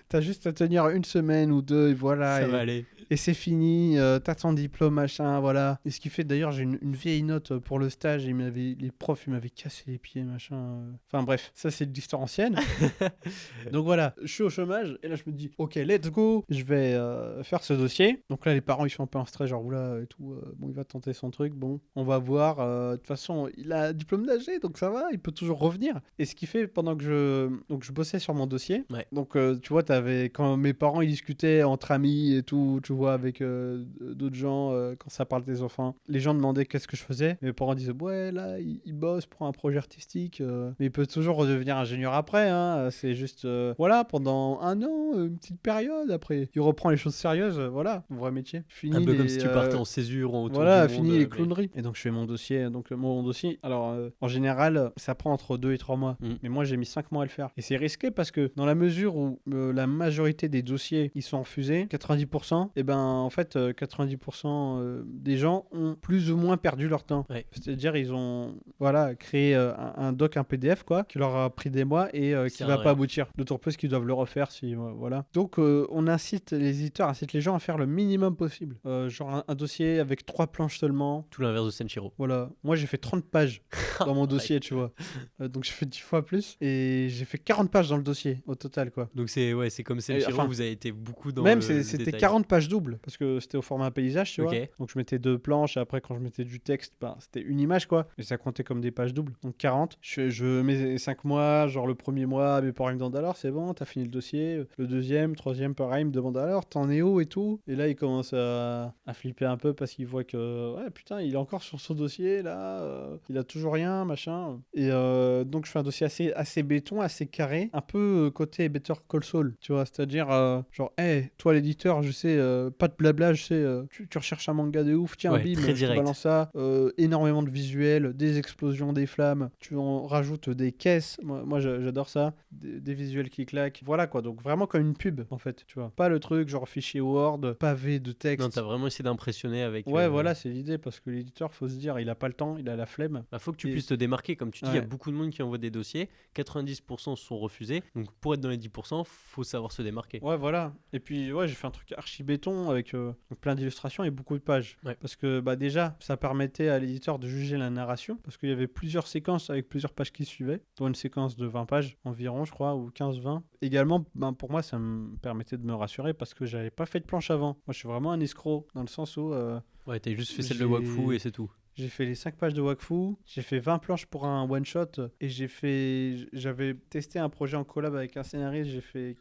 T'as juste à tenir 1 semaine ou 2, et voilà. Ça va aller. Et c'est fini, t'as ton diplôme, machin, voilà. Et ce qui fait d'ailleurs, j'ai une vieille note pour le stage, les profs, ils m'avaient cassé les pieds, machin. Enfin bref, ça c'est de l'histoire ancienne. Donc voilà, je suis au chômage, et là je me dis, ok, let's go, je vais faire ce dossier. Donc là, les parents, ils sont un peu en stress, genre, oula, et tout, bon, il va tenter son truc, bon, on va voir. De toute façon, il a un diplôme d'AG, donc ça va, il peut toujours revenir. Et ce qui fait, pendant que je bossais sur mon dossier, Ouais. donc tu vois, quand mes parents, ils discutaient entre amis et tout, tu vois, avec d'autres gens, quand ça parle des enfants, les gens demandaient qu'est-ce que je faisais. Mes parents disaient, ouais, là, il bosse pour un projet artistique, mais il peut toujours redevenir ingénieur après, hein. C'est juste, voilà, pendant 1 an, une petite période, après, il reprend les choses sérieuses, voilà, vrai métier. Fini Un peu comme les, si tu partais en césure en autour voilà, du fini monde, les mais- clowneries. Et donc je fais mon dossier. Donc mon dossier, alors en général, ça prend entre 2 et 3 mois. Mm. Mais moi j'ai mis 5 mois à le faire. Et c'est risqué parce que dans la mesure où la majorité des dossiers ils sont refusés, 90%, et ben en fait 90% des gens ont plus ou moins perdu leur temps. Ouais. C'est-à-dire ils ont voilà créé un doc, un PDF quoi, qui leur a pris des mois et qui sert va à pas rien. aboutir. D'autant plus qu'ils doivent le refaire si voilà. Donc on incite les éditeurs, incite les gens à faire le minimum possible. Genre un dossier avec 3 planches seulement. Tout l'inverse de Senshiro. Voilà, moi j'ai fait 30 pages dans mon dossier, tu vois. Donc j'ai fait 10 fois plus et j'ai fait 40 pages dans le dossier au total, quoi. Donc c'est comme Senshiro, enfin, vous avez été beaucoup dans Même le c'était détail. 40 pages doubles parce que c'était au format paysage, tu Ok. vois. Donc je mettais 2 planches et après quand je mettais du texte, ben, c'était une image, quoi. Et ça comptait comme des pages doubles. Donc 40. Je mets 5 mois, genre le premier mois, mes parents ils me demandent alors c'est bon, t'as fini le dossier. Le deuxième, troisième, pareil, ils me demandent alors t'en es où et tout. Et là ils commencent à flipper un peu parce qu'ils voient que ouais putain il est encore sur son dossier là, il a toujours rien machin. Et donc je fais un dossier assez béton, assez carré, un peu côté Better Call Saul, tu vois, c'est-à-dire genre hey, toi l'éditeur je sais pas de blabla, je sais, tu recherches un manga de ouf, tiens, Ouais, bim, très je te direct. balance ça, énormément de visuels, des explosions, des flammes, tu en rajoutes des caisses, moi j'adore ça, des visuels qui claquent, voilà quoi, donc vraiment comme une pub en fait, tu vois, pas le truc genre fichier Word, pavé de Non, texte. t'as vraiment essayé d'impressionner avec. Ouais, voilà, c'est l'idée, parce que l'éditeur, faut se dire, il a pas le temps, il a la flemme. Bah, faut que tu Et- puisses te démarquer. Comme tu dis, il y a Ouais. beaucoup de monde qui envoie des dossiers. 90% sont refusés. Donc pour être dans les 10%, faut savoir se démarquer. Ouais, voilà. Et puis, ouais, j'ai fait un truc archi béton avec donc plein d'illustrations et beaucoup de pages. Ouais. Parce que, bah, déjà, ça permettait à l'éditeur de juger la narration. Parce qu'il y avait plusieurs séquences avec plusieurs pages qui suivaient, dont une séquence de 20 pages environ, je crois, ou 15-20. Également, ben, pour moi, ça me permettait de me rassurer parce que j'avais pas fait de planche avant. Moi, je suis vraiment un escroc, dans le sens où Ouais, t'as juste fait celle de J'ai- Wakfu et c'est tout. j'ai fait les 5 pages de Wakfu, j'ai fait 20 planches pour un one-shot et j'avais testé un projet en collab avec un scénariste, j'ai fait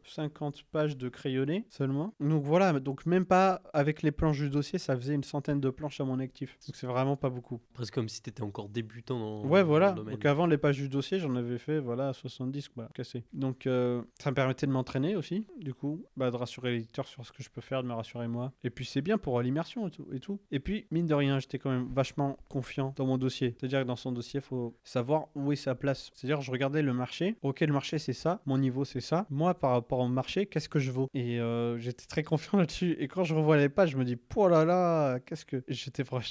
50 pages de crayonné seulement. Donc voilà, donc même pas avec les planches du dossier, ça faisait une centaine de planches à mon actif. Donc c'est vraiment pas beaucoup. Presque comme si t'étais encore débutant dans, Ouais, dans voilà. le domaine. Donc avant les pages du dossier, j'en avais fait voilà 70 quoi, cassé. Donc ça me permettait de m'entraîner aussi, du coup, bah, de rassurer l'éditeur sur ce que je peux faire, de me rassurer moi. Et puis c'est bien pour l'immersion et tout. Et puis mine de rien, j'étais quand même vachement confiant dans mon dossier. C'est-à-dire que dans son dossier, il faut savoir où est sa place. C'est-à-dire je regardais le marché. Ok, le marché c'est ça, mon niveau c'est ça. Moi par rapport au marché, qu'est-ce que je vaux? Et j'étais très confiant là-dessus. Et quand je revois les pages, je me dis, oh là là,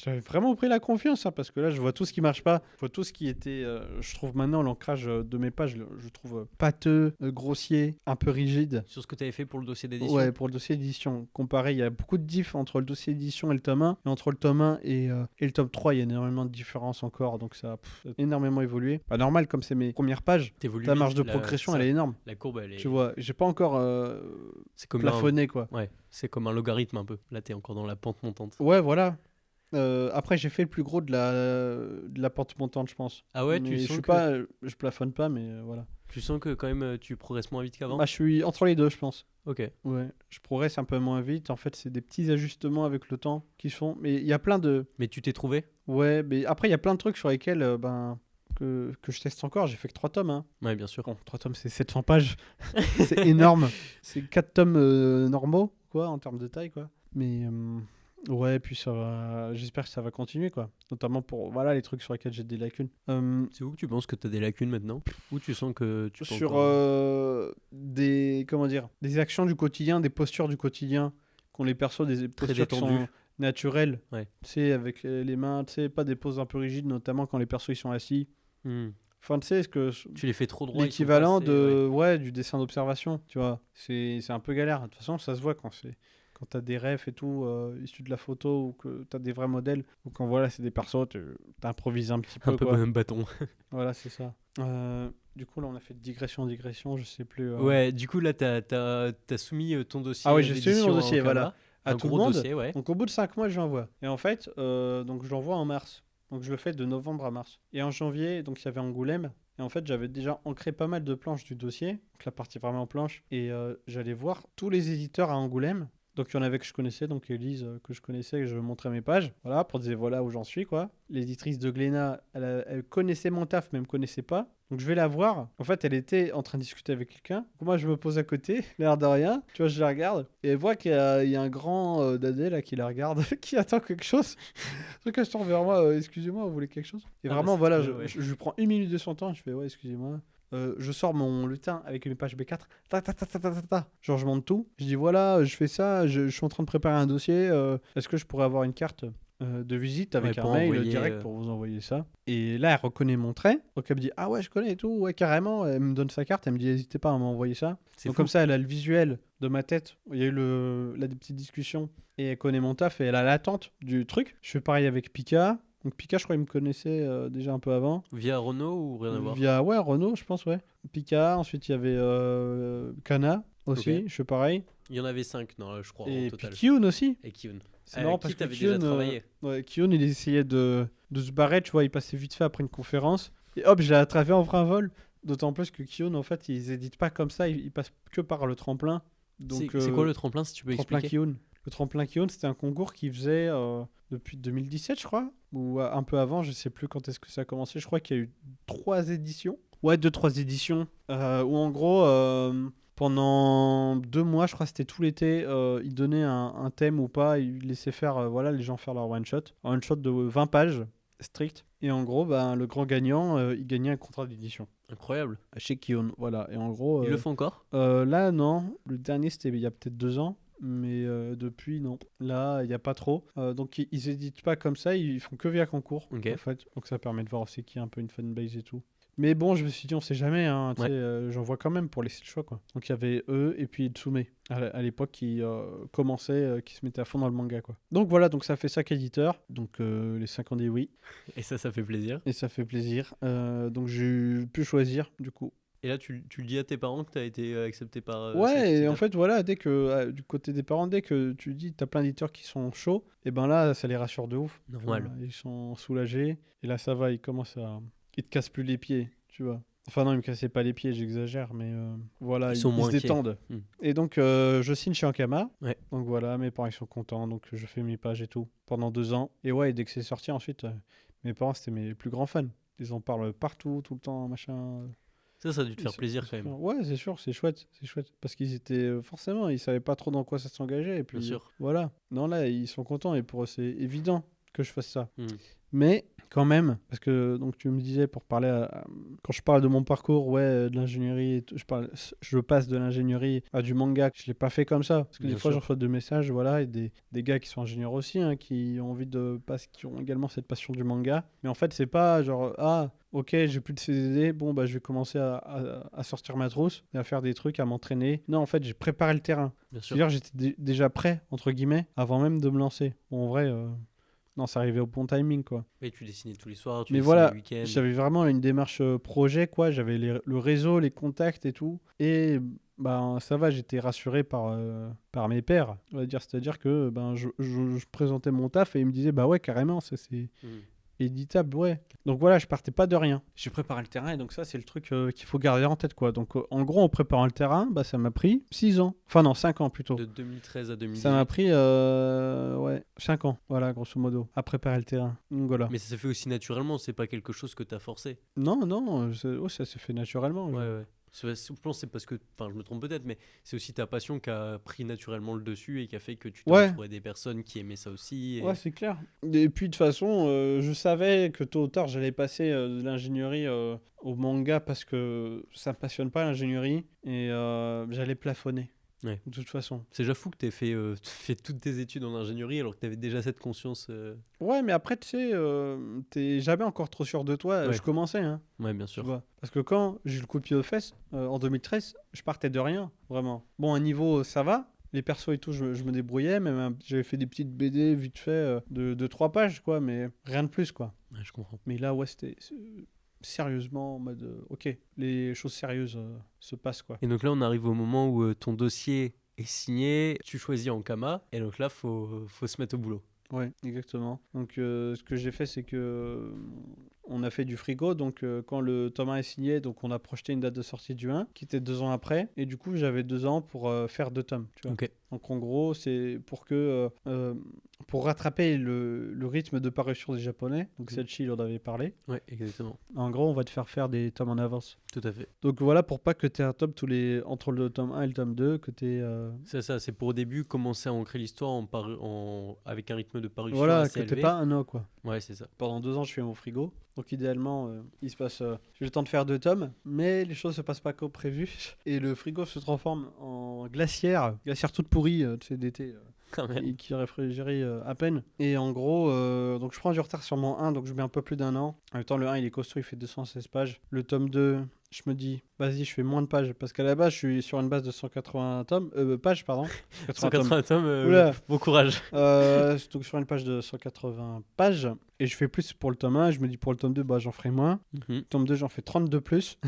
j'avais vraiment pris la confiance hein, parce que là, je vois tout ce qui marche pas. Je vois tout ce qui était, je trouve maintenant l'ancrage de mes pages, je trouve pâteux, grossier, un peu rigide. Sur ce que t'avais fait pour le dossier d'édition. Ouais, pour le dossier d'édition. Comparé, il y a beaucoup de diff entre le dossier d'édition et le tome 1. Et entre le tome 1 et le tome 3, il y a énormément de différences encore. Donc ça a énormément évolué. Pas normal, comme c'est mes premières pages. T'évolues Ta vite, marge de progression, elle est énorme. La courbe, elle est. Tu vois, j'ai pas encore C'est comme plafonné, quoi. Ouais, c'est comme un logarithme un peu. Là, t'es encore dans la pente montante. Ouais, voilà. Après, j'ai fait le plus gros de la pente montante, je pense. Ah ouais, Mais tu je sens suis que pas, je plafonne pas, mais voilà. tu sens que quand même tu progresses moins vite qu'avant. Bah, je suis entre les deux, je pense. Ok. Ouais, je progresse un peu moins vite. En fait, c'est des petits ajustements avec le temps qui se font. Mais il y a plein de. Mais tu t'es trouvé. Ouais, mais après, il y a plein de trucs sur lesquels que je teste encore. J'ai fait que 3 tomes. Hein. Ouais, bien sûr. Bon, 3 tomes, c'est 700 pages. C'est énorme. C'est 4 tomes normaux, quoi, en termes de taille, quoi. Mais. Ouais, puis ça va. J'espère que ça va continuer, quoi. Notamment pour voilà les trucs sur lesquels j'ai des lacunes. C'est où que tu penses que t'as des lacunes maintenant? Où tu sens que tu peux Sur encore- des comment dire, des actions du quotidien, des postures du quotidien qu'on les perçoit, des postures qui détendues. sont naturelles. Ouais. Tu sais, avec les mains, tu sais, pas des poses un peu rigides, notamment quand les persos ils sont assis. Hmm. Enfin, tu sais, ce que Tu les fais trop droit. ils sont l'équivalent pas assez- ouais. du dessin d'observation, tu vois. C'est un peu galère. De toute façon, ça se voit quand t'as des refs et tout, issus de la photo, ou que t'as des vrais modèles, ou quand voilà, c'est des persos, t'improvises un petit peu, Un peu quoi. même bâton. Voilà, c'est ça. Du coup, là, on a fait digression, je sais plus. Ouais, du coup là t'as soumis ton dossier. Ah oui, j'ai soumis mon d'édition dossier, en voilà. Canva. À Un tout le gros monde. dossier, ouais. Donc, au bout de 5 mois, je l'envoie. Et en fait, donc, je l'envoie en mars. Donc, je le fais de novembre à mars. Et en janvier, donc, il y avait Angoulême. Et en fait, j'avais déjà ancré pas mal de planches du dossier. Donc, la partie vraiment planche. Et j'allais voir tous les éditeurs à Angoulême. Donc, il y en avait que je connaissais. Donc, Elise, que je connaissais, que je montrais mes pages. Voilà, pour dire voilà où j'en suis, quoi. L'éditrice de Glénat, elle connaissait mon taf, mais elle me connaissait pas. Donc, je vais la voir. En fait, elle était en train de discuter avec quelqu'un. Donc, moi, je me pose à côté, l'air de rien. Tu vois, je la regarde. Et elle voit qu'il y a un grand dadé, là, qui la regarde, qui attend quelque chose. Donc, elle se tourne vers moi. Excusez-moi, vous voulez quelque chose? Et Ah, vraiment, bah, c'est voilà, trop je, bien, ouais. je lui prends 1 minute de son temps. Je fais, ouais, excusez-moi. Je sors mon lutin avec mes pages B4. Ta, ta, ta, ta, ta, ta, ta. Genre, je monte tout. Je dis, voilà, je fais ça. Je suis en train de préparer un dossier. Est-ce que je pourrais avoir une carte de visite avec Ouais, un pour mail envoyer, direct pour vous envoyer ça? Et là, elle reconnaît mon trait. Donc, elle me dit, ah ouais, je connais et tout. Ouais, carrément. Elle me donne sa carte. Elle me dit, n'hésitez pas à m'envoyer ça. C'est Donc, fou. comme ça, elle a le visuel de ma tête. Il y a eu là, des petites discussions. Et elle connaît mon taf et elle a l'attente du truc. Je fais pareil avec Pika. Donc Pika, je crois qu'il me connaissait déjà un peu avant. Via Renault ou rien à voir? Via, ouais, Renault, je pense, ouais. Pika, ensuite il y avait Kana aussi, Ok. je fais pareil. Il y en avait 5, non, je crois, Et au puis total. Kyun aussi. Et Kyun. C'est marrant Qui parce que t'avais déjà Kyun, travaillé. ouais, Kyun, il essayait de se barrer, tu vois, il passait vite fait après une conférence. Et hop, je l'ai attrapé en plein vol. D'autant plus que Kyun, en fait, ils éditent pas comme ça, ils passent que par le tremplin. Donc, C'est quoi le tremplin, si tu peux tremplin expliquer? Kyun. Le tremplin Kyun, c'était un concours qu'ils faisaient depuis 2017, je crois, ou un peu avant, je sais plus quand est-ce que ça a commencé. Je crois qu'il y a eu 3 éditions. Ouais, 2-3 éditions. Où en gros, Pendant 2 mois, je crois que c'était tout l'été, il donnait un thème ou pas, il laissait faire, les gens faire leur one-shot. Un one-shot de 20 pages, strict. Et en gros, le grand gagnant, il gagnait un contrat d'édition. Incroyable. Chez Kion, voilà. Et en gros... Ils le font encore? Là, non. Le dernier, c'était il y a peut-être 2 ans. Mais depuis, non. Là, il n'y a pas trop. Donc, ils éditent pas comme ça. Ils font que via concours, Ok. en fait. Donc, ça permet de voir aussi qu'il y a un peu une fanbase et tout. Mais bon, je me suis dit, on sait jamais. Hein, tu sais, j'en vois quand même pour laisser le choix, quoi. Donc, il y avait eux et puis Tsume, à l'époque, qui commençait, qui se mettait à fond dans le manga, quoi. Donc, voilà. Donc, ça fait 5 éditeurs. Donc, les 5 ont dit oui. Et ça fait plaisir. Et ça fait plaisir. Donc, j'ai pu choisir, du coup. Et là, tu le dis à tes parents que tu as été accepté par... Ouais, cet et éditeur? en fait, voilà, dès que, du côté des parents, dès que tu dis t'as plein d'éditeurs qui sont chauds, et ben là, ça les rassure de ouf. Normal. Enfin, ils sont soulagés, et là, ça va, ils commencent à. Ils te cassent plus les pieds, tu vois. Enfin, non, ils me cassaient pas les pieds, j'exagère, mais voilà, Ils sont moins se inquiets. détendent. Et donc, je signe chez Ankama. Ouais. Donc voilà, mes parents, ils sont contents, donc je fais mes pages et tout, pendant 2 ans. Et ouais, et dès que c'est sorti, ensuite, mes parents, c'était mes plus grands fans. Ils en parlent partout, tout le temps, machin. Ça a dû te faire plaisir quand même. Ouais, c'est sûr, c'est chouette. Parce qu'ils étaient forcément, ils savaient pas trop dans quoi ça s'engageait. Et puis, Bien sûr. voilà. Non, là, ils sont contents et pour eux, c'est évident que je fasse ça. Mm. Mais quand même, parce que donc tu me disais pour parler, quand je parle de mon parcours, ouais, de l'ingénierie, et tout, je passe de l'ingénierie à du manga. Je l'ai pas fait comme ça, parce que Bien des fois, sûr. je reçois des messages, voilà, et des gars qui sont ingénieurs aussi, hein, qui ont envie qui ont également cette passion du manga. Mais en fait, c'est pas genre ok, j'ai plus de CDD, bon bah je vais commencer à sortir ma trousse et à faire des trucs, à m'entraîner. Non, en fait, j'ai préparé le terrain. Bien sûr. C'est-à-dire, j'étais déjà prêt entre guillemets avant même de me lancer. Bon, en vrai. Non, ça arrivait au bon timing, quoi. Et tu dessinais tous les soirs, tu Mais dessinais voilà, le week-end. j'avais vraiment une démarche projet, quoi. J'avais le réseau, les contacts et tout. Et ça va, j'étais rassuré par mes pairs, on va dire. C'est-à-dire que je présentais mon taf et ils me disaient, bah ouais, carrément, ça c'est éditable, ouais. Donc voilà, je partais pas de rien. J'ai préparé le terrain et donc ça, c'est le truc qu'il faut garder en tête, quoi. Donc en gros, en préparant le terrain, ça m'a pris 6 ans. Enfin non, 5 ans plutôt. De 2013 à 2018. Ça m'a pris 5 ans, voilà, grosso modo, à préparer le terrain. Donc voilà. Mais ça s'est fait aussi naturellement, c'est pas quelque chose que t'as forcé. Non, ça s'est fait naturellement. Ouais. Je pense que c'est parce que, enfin je me trompe peut-être, mais c'est aussi ta passion qui a pris naturellement le dessus et qui a fait que tu t'es entouré des personnes qui aimaient ça aussi. Et... Ouais, c'est clair. Et puis de toute façon, je savais que tôt ou tard, j'allais passer de l'ingénierie au manga parce que ça me passionne pas l'ingénierie et j'allais plafonner. Ouais. De toute façon. C'est déjà fou que tu aies fait toutes tes études en ingénierie alors que tu avais déjà cette conscience. Ouais, mais après, tu sais, t'es jamais encore trop sûr de toi. Ouais. Je commençais, hein. Ouais, bien sûr. Tu vois. Parce que quand j'ai eu le coup de pied aux fesses, en 2013, je partais de rien, vraiment. Bon, à niveau, ça va. Les persos et tout, je me débrouillais. Même j'avais fait des petites BD vite fait de 3 pages, quoi, mais rien de plus, quoi. Ouais, je comprends. Mais là, ouais, c'était sérieusement en mode ok, les choses sérieuses se passent, quoi. Et donc là on arrive au moment où ton dossier est signé, tu choisis Ankama et donc là faut se mettre au boulot. Ouais, exactement. Donc ce que j'ai fait, c'est que on a fait du frigo. Donc quand le tome 1 est signé, donc on a projeté une date de sortie du 1 qui était 2 ans après, et du coup j'avais 2 ans pour faire 2 tomes, tu vois. Ok. Donc en gros, c'est pour rattraper le rythme de parution des Japonais. Donc Setchi, il en avait parlé. Ouais, exactement. En gros, on va te faire des tomes en avance. Tout à fait. Donc voilà, pour pas que tu aies un tome entre le tome 1 et le tome 2, que tu aies... C'est ça, c'est pour au début commencer à ancrer l'histoire avec un rythme de parution voilà, assez que élevé. t'es pas un an, quoi. Ouais, c'est ça. Pendant 2 ans, je fais mon frigo. Donc idéalement, il se passe... j'ai le temps de faire 2 tomes, mais les choses se passent pas comme prévu. Et le frigo se transforme en glacière toute pourrie, tu sais, d'été. Quand même. Et qui réfrigérie à peine. Et en gros, donc je prends du retard sur mon 1, donc je mets un peu plus d'1 an. En même temps, le 1, il est costaud, il fait 216 pages. Le tome 2, je me dis, vas-y, je fais moins de pages. Parce qu'à la base, je suis sur une base de 180 pages, pardon. 180 tomes, Oula. bon courage. Donc sur une page de 180 pages. Et je fais plus pour le tome 1. Je me dis, pour le tome 2, j'en ferai moins. Mhm. Tome 2, j'en fais 32 plus.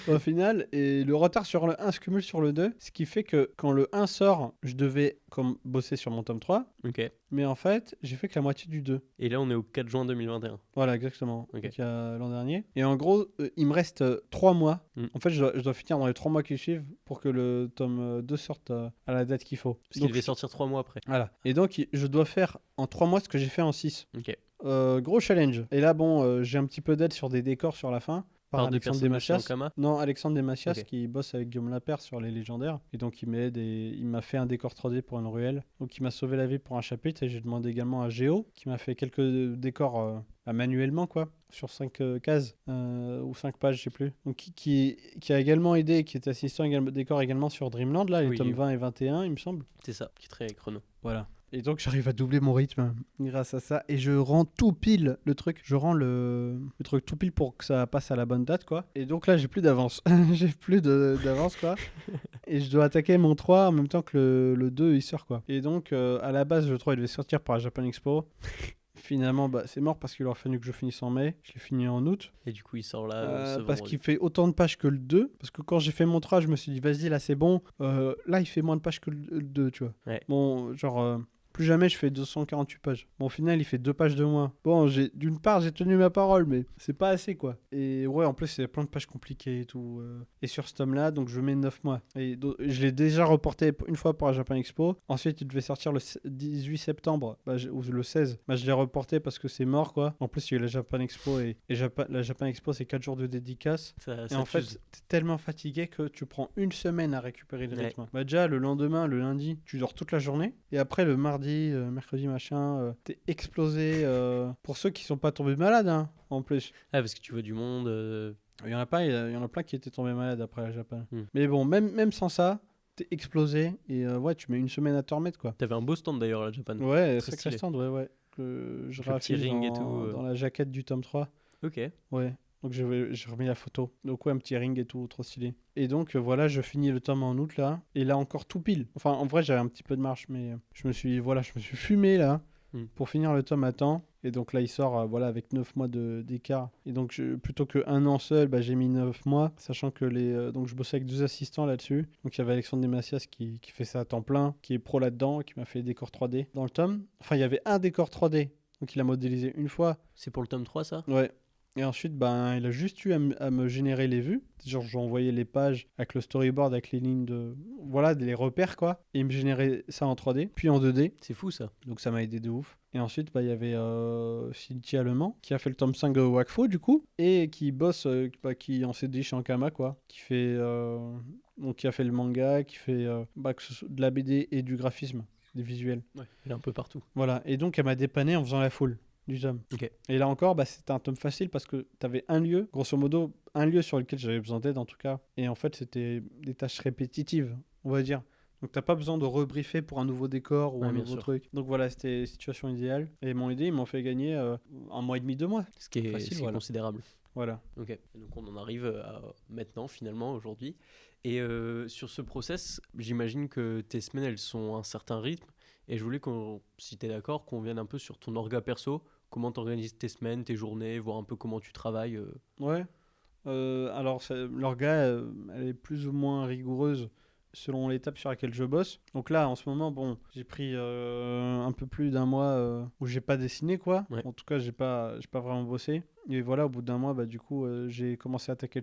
Au final. Et le retard sur le 1 se cumule sur le 2. Ce qui fait que quand le 1 sort, je devais bosser sur mon tome 3. Ok. Mais en fait, j'ai fait que la moitié du 2. Et là on est au 4 juin 2021. Voilà, exactement. Ok. Donc il y a l'an dernier. Et en gros, il me reste 3 mois. En fait, je dois finir dans les 3 mois qui suivent pour que le tome 2 sorte à la date qu'il faut. Parce qu'il devait sortir 3 mois après. Voilà. Et donc, je dois faire en 3 mois ce que j'ai fait en 6. Ok. Gros challenge. Et là, bon, j'ai un petit peu d'aide sur des décors sur la fin. par des Alexandre personnes de chez Desmacias. Ankama. Non, Alexandre Desmacias Ok. qui bosse avec Guillaume Lapère sur les légendaires. Et donc il m'aide et il m'a fait un décor 3D pour une ruelle. Donc il m'a sauvé la vie pour un chapitre. Et j'ai demandé également à Géo qui m'a fait quelques décors manuellement, quoi, sur 5 cases ou 5 pages, je sais plus. Donc qui a également aidé, qui est assistant décor également sur Dreamland, là, les Oui, tomes oui. 20 et 21, il me semble. C'est ça, qui est très chrono. Voilà. Et donc j'arrive à doubler mon rythme grâce à ça. Et je rends tout pile le truc. Je rends le truc tout pile pour que ça passe à la bonne date, quoi. Et donc là, j'ai plus d'avance. J'ai plus d'avance, quoi. Et je dois attaquer mon 3 en même temps que le 2, il sort, quoi. Et donc, à la base, le 3, il devait sortir par la Japan Expo. Finalement, bah, c'est mort parce qu'il aurait fallu que je finisse en mai. Je l'ai fini en août. Et du coup, il sort là ce Parce vendredi. qu'il fait autant de pages que le 2. Parce que quand j'ai fait mon 3, je me suis dit, vas-y, là, c'est bon. Là, il fait moins de pages que le 2, tu vois. Ouais. Bon, genre, plus jamais je fais 248 pages. Bon, au final, il fait 2 pages de moins. Bon, d'une part, j'ai tenu ma parole, mais c'est pas assez, quoi. Et ouais, en plus, c'est plein de pages compliquées et tout. Et sur ce tome-là, donc je mets 9 mois. Et je l'ai déjà reporté une fois pour la Japan Expo. Ensuite, il devait sortir le 18 septembre, ou le 16. Bah, je l'ai reporté parce que c'est mort, quoi. En plus, il y a eu la Japan Expo et la Japan Expo, c'est 4 jours de dédicace. Ça Et en fait, t'es tellement fatigué que tu prends une semaine à récupérer le Ouais. rythme. Bah déjà, le lendemain, le lundi, tu dors toute la journée. Et après, le mardi, mercredi, machin, t'es explosé. Pour ceux qui sont pas tombés malades, hein, en plus. Ah, parce que tu vois du monde. Il y en a pas, il y en a plein qui étaient tombés malades après la Japan. Hmm. Mais bon, même sans ça, t'es explosé. Et ouais, tu mets une semaine à te remettre, quoi. T'avais un beau stand d'ailleurs à la Japan. Ouais, Très sacré stylé. stand, ouais. Que je Avec le petit raffiche ring et tout, dans la jaquette du tome 3. Ok. Ouais, donc j'ai remis la photo. Donc ouais, un petit ring et tout, trop stylé. Et donc voilà, je finis le tome en août là. Et là encore tout pile. Enfin, en vrai, j'avais un petit peu de marche, mais je me suis fumé là pour finir le tome à temps. Et donc là, il sort voilà, avec 9 mois d'écart. Et donc plutôt que un an seul, j'ai mis 9 mois, sachant que donc je bossais avec 2 assistants là-dessus. Donc il y avait Alexandre Desmacias qui fait ça à temps plein, qui est pro là-dedans, qui m'a fait les décors 3D dans le tome. Enfin, il y avait un décor 3D. Donc il a modélisé une fois. C'est pour le tome 3, ça? Ouais. Et ensuite, il a juste eu à me générer les vues. Genre, j'ai envoyé les pages avec le storyboard, avec les lignes de... Voilà, les repères, quoi. Et il me générait ça en 3D, puis en 2D. C'est fou, ça. Donc ça m'a aidé de ouf. Et ensuite, il y avait Cynthia Allemand, qui a fait le tome 5 de Wakfu, du coup, et qui bosse, qui en CDI chez Ankama, quoi. Qui fait... donc, qui a fait le manga, qui fait que ce soit de la BD et du graphisme, des visuels. Ouais, elle est un peu partout. Voilà, et donc elle m'a dépanné en faisant la foule du tome. Ok. Et là encore, c'était un tome facile parce que tu avais un lieu, grosso modo, un lieu sur lequel j'avais besoin d'aide en tout cas. Et en fait, c'était des tâches répétitives, on va dire. Donc t'as pas besoin de rebriefer pour un nouveau décor ou un nouveau truc. Donc voilà, c'était situation idéale. Et ils m'ont aidé, ils m'ont fait gagner 1 mois et demi, 2 mois. Ce qui est, facile, c'est voilà. considérable. Voilà. Ok. Donc on en arrive à maintenant, finalement, aujourd'hui. Et sur ce process, j'imagine que tes semaines, elles sont à un certain rythme. Et je voulais, si tu es d'accord, qu'on vienne un peu sur ton orga perso. Comment tu organises tes semaines, tes journées, voir un peu comment tu travailles. Ouais. Alors, l'orga, elle est plus ou moins rigoureuse selon l'étape sur laquelle je bosse. Donc là, en ce moment, bon, j'ai pris un peu plus d'1 mois où j'ai pas dessiné, quoi. Ouais. En tout cas, j'ai pas vraiment bossé. Et voilà, au bout d'1 mois, du coup, j'ai commencé à attaquer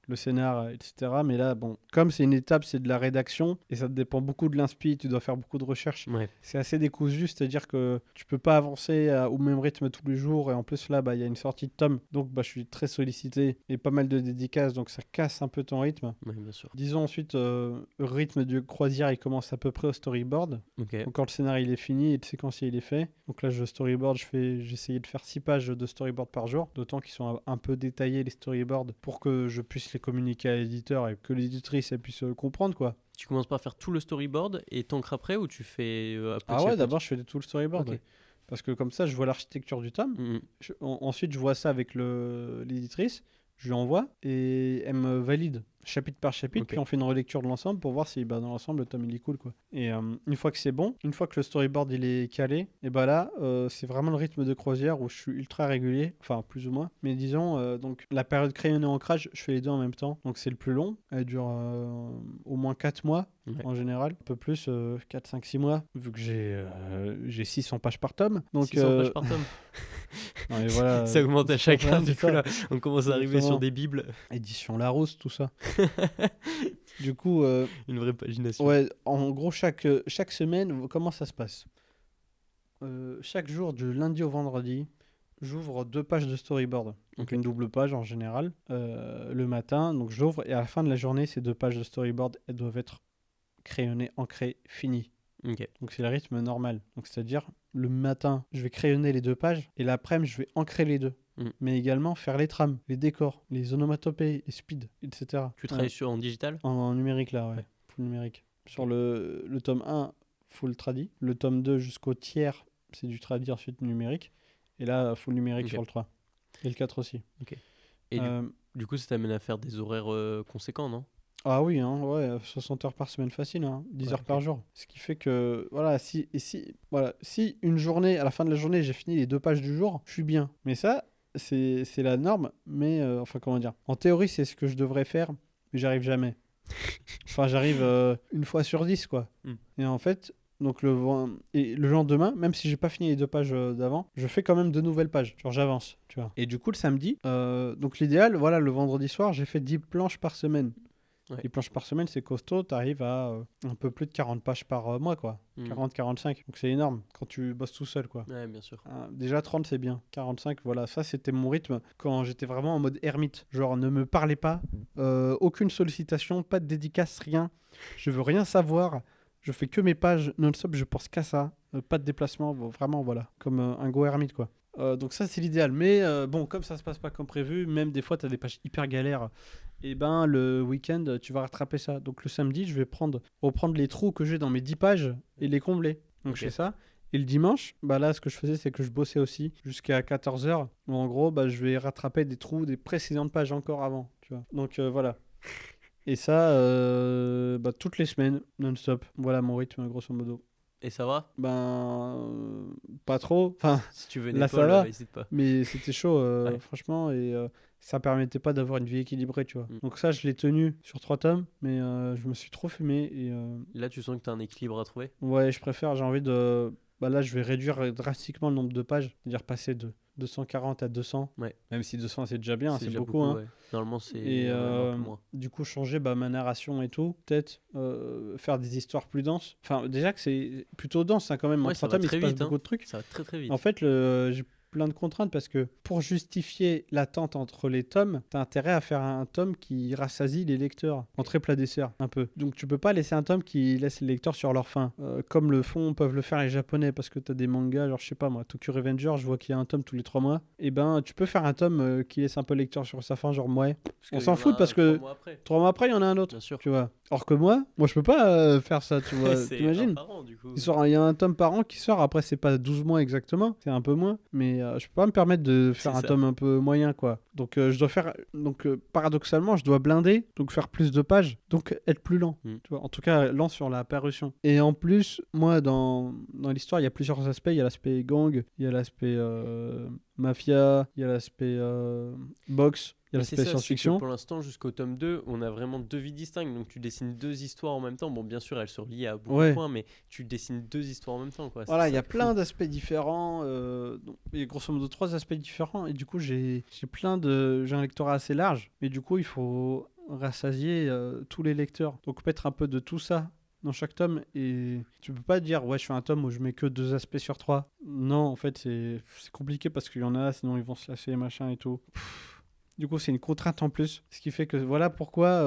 le scénar, etc. Mais là, bon, comme c'est une étape, c'est de la rédaction, et ça dépend beaucoup de l'inspi, tu dois faire beaucoup de recherches. Ouais. C'est assez décousu, c'est-à-dire que tu peux pas avancer au même rythme tous les jours, et en plus là, il y a une sortie de tome, donc je suis très sollicité, et pas mal de dédicaces, donc ça casse un peu ton rythme. Ouais, bien sûr. Disons ensuite, le rythme de croisière, il commence à peu près au storyboard. Ok. Donc quand le scénario il est fini et le séquencier il est fait, donc là je storyboard, j'essayais de faire 6 pages de storyboard par jour, d'autant qu'ils sont un peu détaillés les storyboards pour que je puisse les communiquer à l'éditeur et que l'éditrice elle puisse comprendre, quoi. Tu commences par faire tout le storyboard et t'ancres après, ou tu fais à petit Ah à ouais, petit? d'abord je fais tout le storyboard. Ok. Ouais. Parce que comme ça je vois l'architecture du tome. Mhm. Ensuite je vois ça avec l'éditrice, je lui envoie et elle me valide chapitre par chapitre, Ok. puis on fait une relecture de l'ensemble pour voir si dans l'ensemble le tome il est cool, quoi. Et une fois que c'est bon, une fois que le storyboard il est calé, et là c'est vraiment le rythme de croisière où je suis ultra régulier, enfin plus ou moins, mais disons donc la période crayonné ancrage, je fais les deux en même temps, donc c'est le plus long, elle dure au moins 4 mois. Ouais. En général, un peu plus, 4, 5, 6 mois, vu que j'ai 600 pages par tome. Donc, 600 pages par tome. non, mais voilà, Ça augmente à chaque voilà, heure, du c'est coup ça. là, on commence à arriver Exactement. sur des bibles. Édition Larousse, tout ça. Du coup, Une vraie pagination. ouais, en gros, chaque semaine, comment ça se passe? Chaque jour, du lundi au vendredi, j'ouvre 2 pages de storyboard. Donc une double page en général, le matin. Donc j'ouvre et à la fin de la journée, ces 2 pages de storyboard, elles doivent être crayonnées, ancrées, finies. Ok. Donc c'est le rythme normal. Donc c'est-à-dire, le matin, je vais crayonner les 2 pages et l'après-midi, je vais ancrer les 2. Mais également faire les trames, les décors, les onomatopées, les speeds, etc. Tu travailles en digital? En numérique là, ouais. Full numérique. Sur le tome 1, full tradi. Le tome 2 jusqu'au tiers, c'est du tradi ensuite numérique. Et là, full numérique sur le 3. Et le 4 aussi. Et du coup, ça t'amène à faire des horaires conséquents, non? Ah oui, hein, ouais, 60 heures par semaine facile, hein, 10 heures par jour. Ce qui fait que, voilà, si une journée, à la fin de la journée, j'ai fini les 2 pages du jour, je suis bien. Mais ça, c'est la norme, mais enfin, comment dire. En théorie, c'est ce que je devrais faire, mais j'arrive jamais. Enfin, j'arrive une fois sur 10, quoi. Et en fait, donc le lendemain, même si j'ai pas fini les 2 pages d'avant, je fais quand même 2 nouvelles pages. Genre, j'avance, tu vois. Et du coup, le samedi, donc l'idéal, voilà, le vendredi soir, j'ai fait 10 planches par semaine. Ouais. Les planches par semaine, c'est costaud, t'arrives à un peu plus de 40 pages par mois, quoi. 40-45, donc c'est énorme quand tu bosses tout seul, quoi. Ouais, bien sûr. Déjà 30, c'est bien. 45, voilà, ça c'était mon rythme quand j'étais vraiment en mode ermite. Genre, ne me parlez pas, aucune sollicitation, pas de dédicace, rien. Je veux rien savoir. Je fais que mes pages non-stop, je pense qu'à ça. Pas de déplacement, vraiment, voilà. Comme un go ermite, quoi. Donc ça, c'est l'idéal. Mais bon, comme ça se passe pas comme prévu, même des fois, tu as des pages hyper galères. Et ben, le week-end, tu vas rattraper ça. Donc le samedi, je vais reprendre les trous que j'ai dans mes 10 pages et les combler. Donc je fais ça. Et le dimanche, bah là, ce que je faisais, c'est que je bossais aussi jusqu'à 14h. En gros, bah, je vais rattraper des trous des précédentes pages encore avant. Tu vois. Donc voilà. Et ça, bah, toutes les semaines, non-stop. Voilà mon rythme, grosso modo. Et ça va? Pas trop. Enfin, si tu veux là, ça va. N'hésite pas. Mais c'était chaud, franchement. Et ça permettait pas d'avoir une vie équilibrée, tu vois. Donc ça, je l'ai tenu sur 3 tomes. Mais je me suis trop fumé. Et là, tu sens que tu as un équilibre à trouver? Ouais, j'ai envie de... Bah là, je vais réduire drastiquement le nombre de pages. C'est-à-dire passer de 240 à 200. Ouais. Même si 200, c'est déjà bien, c'est déjà beaucoup. Hein. Ouais. Normalement, c'est et un peu moins. Du coup, changer ma narration et tout. Peut-être faire des histoires plus denses. Enfin, déjà que c'est plutôt dense hein, quand même. Ouais, en 3 tomes, il se passe beaucoup de trucs. Ça va très très vite. En fait, j'ai plein de contraintes parce que pour justifier l'attente entre les tomes, t'as intérêt à faire un tome qui rassasie les lecteurs en très plat dessert, un peu. Donc tu peux pas laisser un tome qui laisse les lecteurs sur leur faim, comme peuvent le faire les japonais, parce que t'as des mangas, genre je sais pas moi, Tokyo Revenger, je vois qu'il y a un tome tous les 3 mois, et ben tu peux faire un tome qui laisse un peu le lecteur sur sa faim, genre ouais. On s'en fout parce que 3 mois après il y en a un autre, tu vois. Or que moi je peux pas faire ça, tu vois. T'imagines, il y a un tome par an qui sort, après c'est pas 12 mois exactement, c'est un peu moins, mais je peux pas me permettre de faire un tome un peu moyen, quoi. Donc je dois faire, paradoxalement je dois blinder, donc faire plus de pages, donc être plus lent, tu vois. En tout cas lent sur la parution. Et en plus moi dans l'histoire il y a plusieurs aspects, il y a l'aspect gang, il y a l'aspect mafia, il y a l'aspect boxe, il y a l'aspect science-fiction. Pour l'instant, jusqu'au tome 2, on a vraiment 2 vies distinctes. Donc tu dessines 2 histoires en même temps. Bon, bien sûr, elles se relient à beaucoup de points, mais tu dessines 2 histoires en même temps, quoi. Voilà, il y a plein d'aspects différents. Il y a grosso modo 3 aspects différents. Et du coup, j'ai un lectorat assez large. Mais du coup, il faut rassasier tous les lecteurs. Donc mettre un peu de tout ça dans chaque tome, et tu peux pas dire ouais je fais un tome où je mets que 2 aspects sur 3. Non, en fait c'est compliqué parce qu'il y en a sinon ils vont se lasser machin et tout. Du coup c'est une contrainte en plus, ce qui fait que voilà pourquoi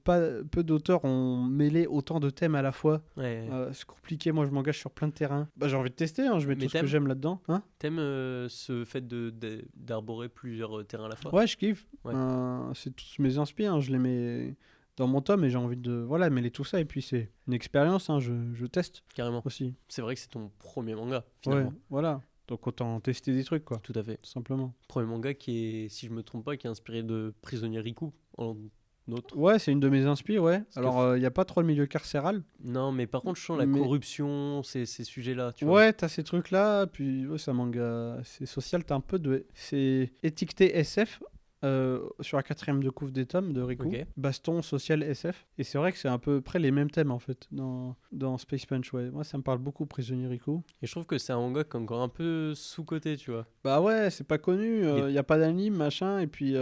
peu d'auteurs ont mêlé autant de thèmes à la fois. C'est compliqué, moi je m'engage sur plein de terrains. J'ai envie de tester, hein, je mets tout ce que j'aime là-dedans. T'aimes ce fait d'arborer plusieurs terrains à la fois? Ouais, je kiffe. C'est tous mes inspirations, hein, je les mets dans mon tome et j'ai envie de mêler tout ça, et puis c'est une expérience, hein, je teste carrément aussi. C'est vrai que c'est ton premier manga finalement. Ouais, voilà, donc autant tester des trucs, quoi. Tout à fait, tout simplement. Premier manga qui est, si je me trompe pas, qui est inspiré de Prisonnier Riku en autre. Ouais, c'est une de mes inspirations, ouais. Alors il y a pas trop le milieu carcéral. Non, mais par contre je sens la corruption, ces sujets-là, tu vois. Ouais, t'as ces trucs-là, puis c'est un manga, c'est social, t'as un peu c'est étiqueté SF. Sur la 4ème de couve des tomes de Riku, baston, social, SF, et c'est vrai que c'est à peu près les mêmes thèmes en fait dans Space Punch. Ouais, moi ça me parle beaucoup, Prisonnier Riku, et je trouve que c'est un manga encore un peu sous-coté, tu vois. Bah ouais, c'est pas connu, y a pas d'anime machin, et puis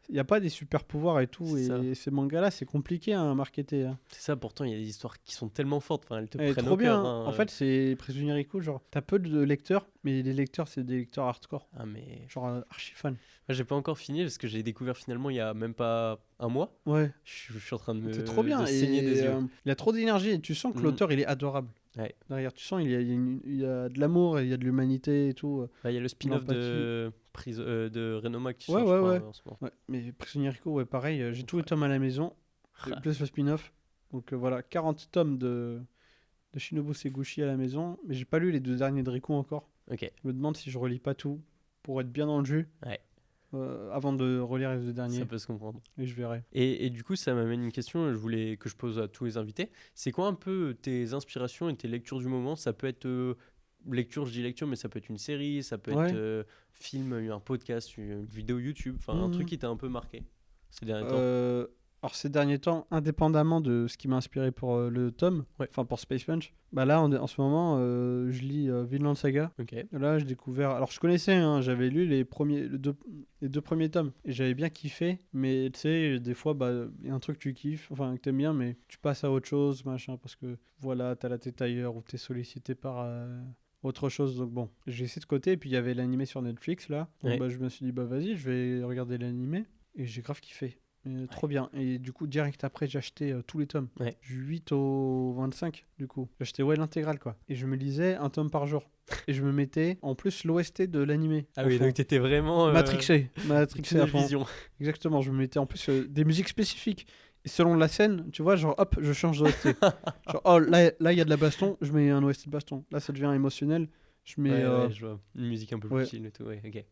il y a pas des super pouvoirs et tout. C'est ça. Et ces mangas-là, c'est compliqué à marketer. Hein. C'est ça, pourtant, il y a des histoires qui sont tellement fortes. Enfin, elles te Elle est prennent trop au bien. cœur. Hein. Hein. En fait, c'est Prisonnier Rico, genre, t'as peu de lecteurs, mais les lecteurs, c'est des lecteurs hardcore. Ah, mais. Genre, archi fan. Moi, j'ai pas encore fini parce que j'ai découvert finalement il y a même pas un mois. Ouais, Je suis en train de c'est trop bien. de saigner des yeux. Il a trop d'énergie et tu sens que Mhm. l'auteur, il est adorable. Ouais. Derrière, tu sens, il y a de l'amour, et il y a de l'humanité et tout. Bah, il y a le spin-off de Renoma qui Ouais, sort, je ouais, crois, ouais. en ce moment. Ouais, mais Prisonnier Rico, ouais, pareil, j'ai tous les tomes à la maison, Ah, plus le spin-off. Donc voilà, 40 tomes de Shinobu Seguchi à la maison, mais j'ai pas lu les 2 derniers de Rico encore. ok. Je me demande si je relis pas tout pour être bien dans le jus Ouais. avant de relire les 2 Ça derniers, peut se comprendre. et je verrai. Et du coup, ça m'amène une question que je pose à tous les invités. C'est quoi un peu tes inspirations et tes lectures du moment? Ça peut être lecture, je dis lecture, mais ça peut être une série, ça peut Ouais. être film, un podcast, une vidéo YouTube, enfin un Mhm. truc qui t'a un peu marqué ces derniers temps. Alors ces derniers temps, indépendamment de ce qui m'a inspiré pour le tome, Ouais. enfin pour Space Punch, bah là en ce moment je lis Vinland Saga. Ok. Là j'ai découvert, alors je connaissais, hein, j'avais lu les deux premiers tomes et j'avais bien kiffé, mais tu sais des fois bah il y a un truc que tu kiffes, enfin que t'aimes bien, mais tu passes à autre chose machin parce que voilà t'as la tête ailleurs ou t'es sollicité par autre chose. Donc bon, j'ai laissé de côté et puis il y avait l'animé sur Netflix là, donc Ouais. bah, je me suis dit bah vas-y je vais regarder l'animé et j'ai grave kiffé. Trop bien. Et du coup, direct après, j'ai acheté tous les tomes. Ouais. Du 8 au 25, du coup. J'ai acheté l'intégrale, quoi. Et je me lisais un tome par jour. Et je me mettais, en plus, l'OST de l'animé. Ah oui, donc t'étais vraiment Matrixé à tunnel fond. vision. Exactement, je me mettais en plus des musiques spécifiques. Et selon la scène, tu vois, genre, hop, je change d'OST. Genre, oh, là, il y a de la baston, je mets un OST de baston. Là, ça devient émotionnel. Je mets... Ouais, je vois. Une musique un peu plus ouais. chill et tout, ouais, ok.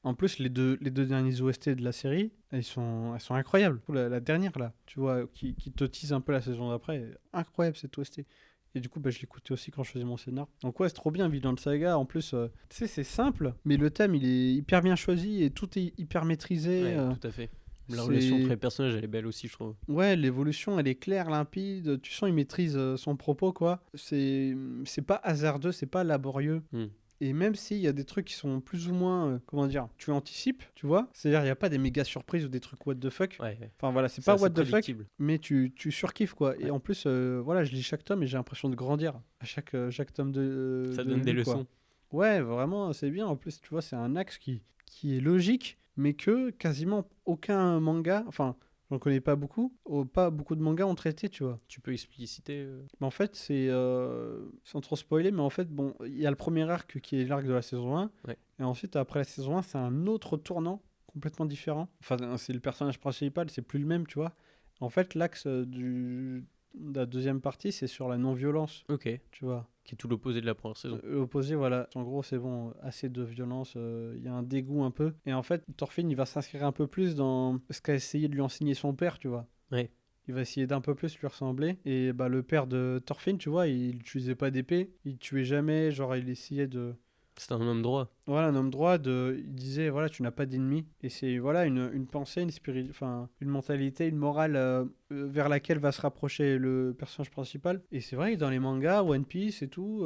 En plus, les deux derniers OST de la série, elles sont incroyables. La dernière, là, tu vois, qui te tease un peu la saison d'après, incroyable cette OST. Et du coup, bah, je l'écoutais aussi quand je faisais mon scénar. Donc ouais, c'est trop bien, Vinland Saga. En plus, tu sais, c'est simple, mais le thème, il est hyper bien choisi et tout est hyper maîtrisé. Ouais, tout à fait. La c'est- relation entre les personnages, elle est belle aussi, je trouve. Ouais, l'évolution, elle est claire, limpide. Tu sens, il maîtrise son propos, quoi. C'est pas hasardeux, c'est pas laborieux. Hmm. Et même s'il y a des trucs qui sont plus ou moins, comment dire, tu anticipes, tu vois. C'est-à-dire, il n'y a pas des méga surprises ou des trucs what the fuck. Ouais, Enfin voilà, c'est c'est pas assez what the fuck, prédictible. mais tu surkiffes, quoi. Et Ouais. en plus, voilà, je lis chaque tome et j'ai l'impression de grandir à chaque tome de. Ça de donne des lu, quoi. leçons. Ouais, vraiment, c'est bien. En plus, tu vois, c'est un axe qui est logique, mais que quasiment aucun manga, enfin, j'en connais pas beaucoup, pas beaucoup de mangas ont traité, tu vois. Tu peux expliciter Mais en fait, c'est sans trop spoiler, mais en fait, bon, il y a le premier arc qui est l'arc de la saison 1, Ouais. et ensuite, après la saison 1, c'est un autre tournant complètement différent. Enfin, c'est le personnage principal, c'est plus le même, tu vois. En fait, l'axe de la deuxième partie, c'est sur la non-violence, Ok. tu vois. Qui est tout l'opposé de la première saison. L'opposé, voilà. En gros, c'est bon, assez de violence, il y a un dégoût un peu. Et en fait, Thorfinn, il va s'inscrire un peu plus dans ce qu'a essayé de lui enseigner son père, tu vois. Ouais. Il va essayer d'un peu plus lui ressembler. Et bah, le père de Thorfinn, tu vois, il n'utilisait pas d'épée, il tuait jamais, genre il essayait de... C'est un homme droit. Voilà, un homme droit, il disait, voilà, tu n'as pas d'ennemi. Et c'est voilà une pensée, une mentalité, une morale vers laquelle va se rapprocher le personnage principal. Et c'est vrai que dans les mangas, One Piece et tout,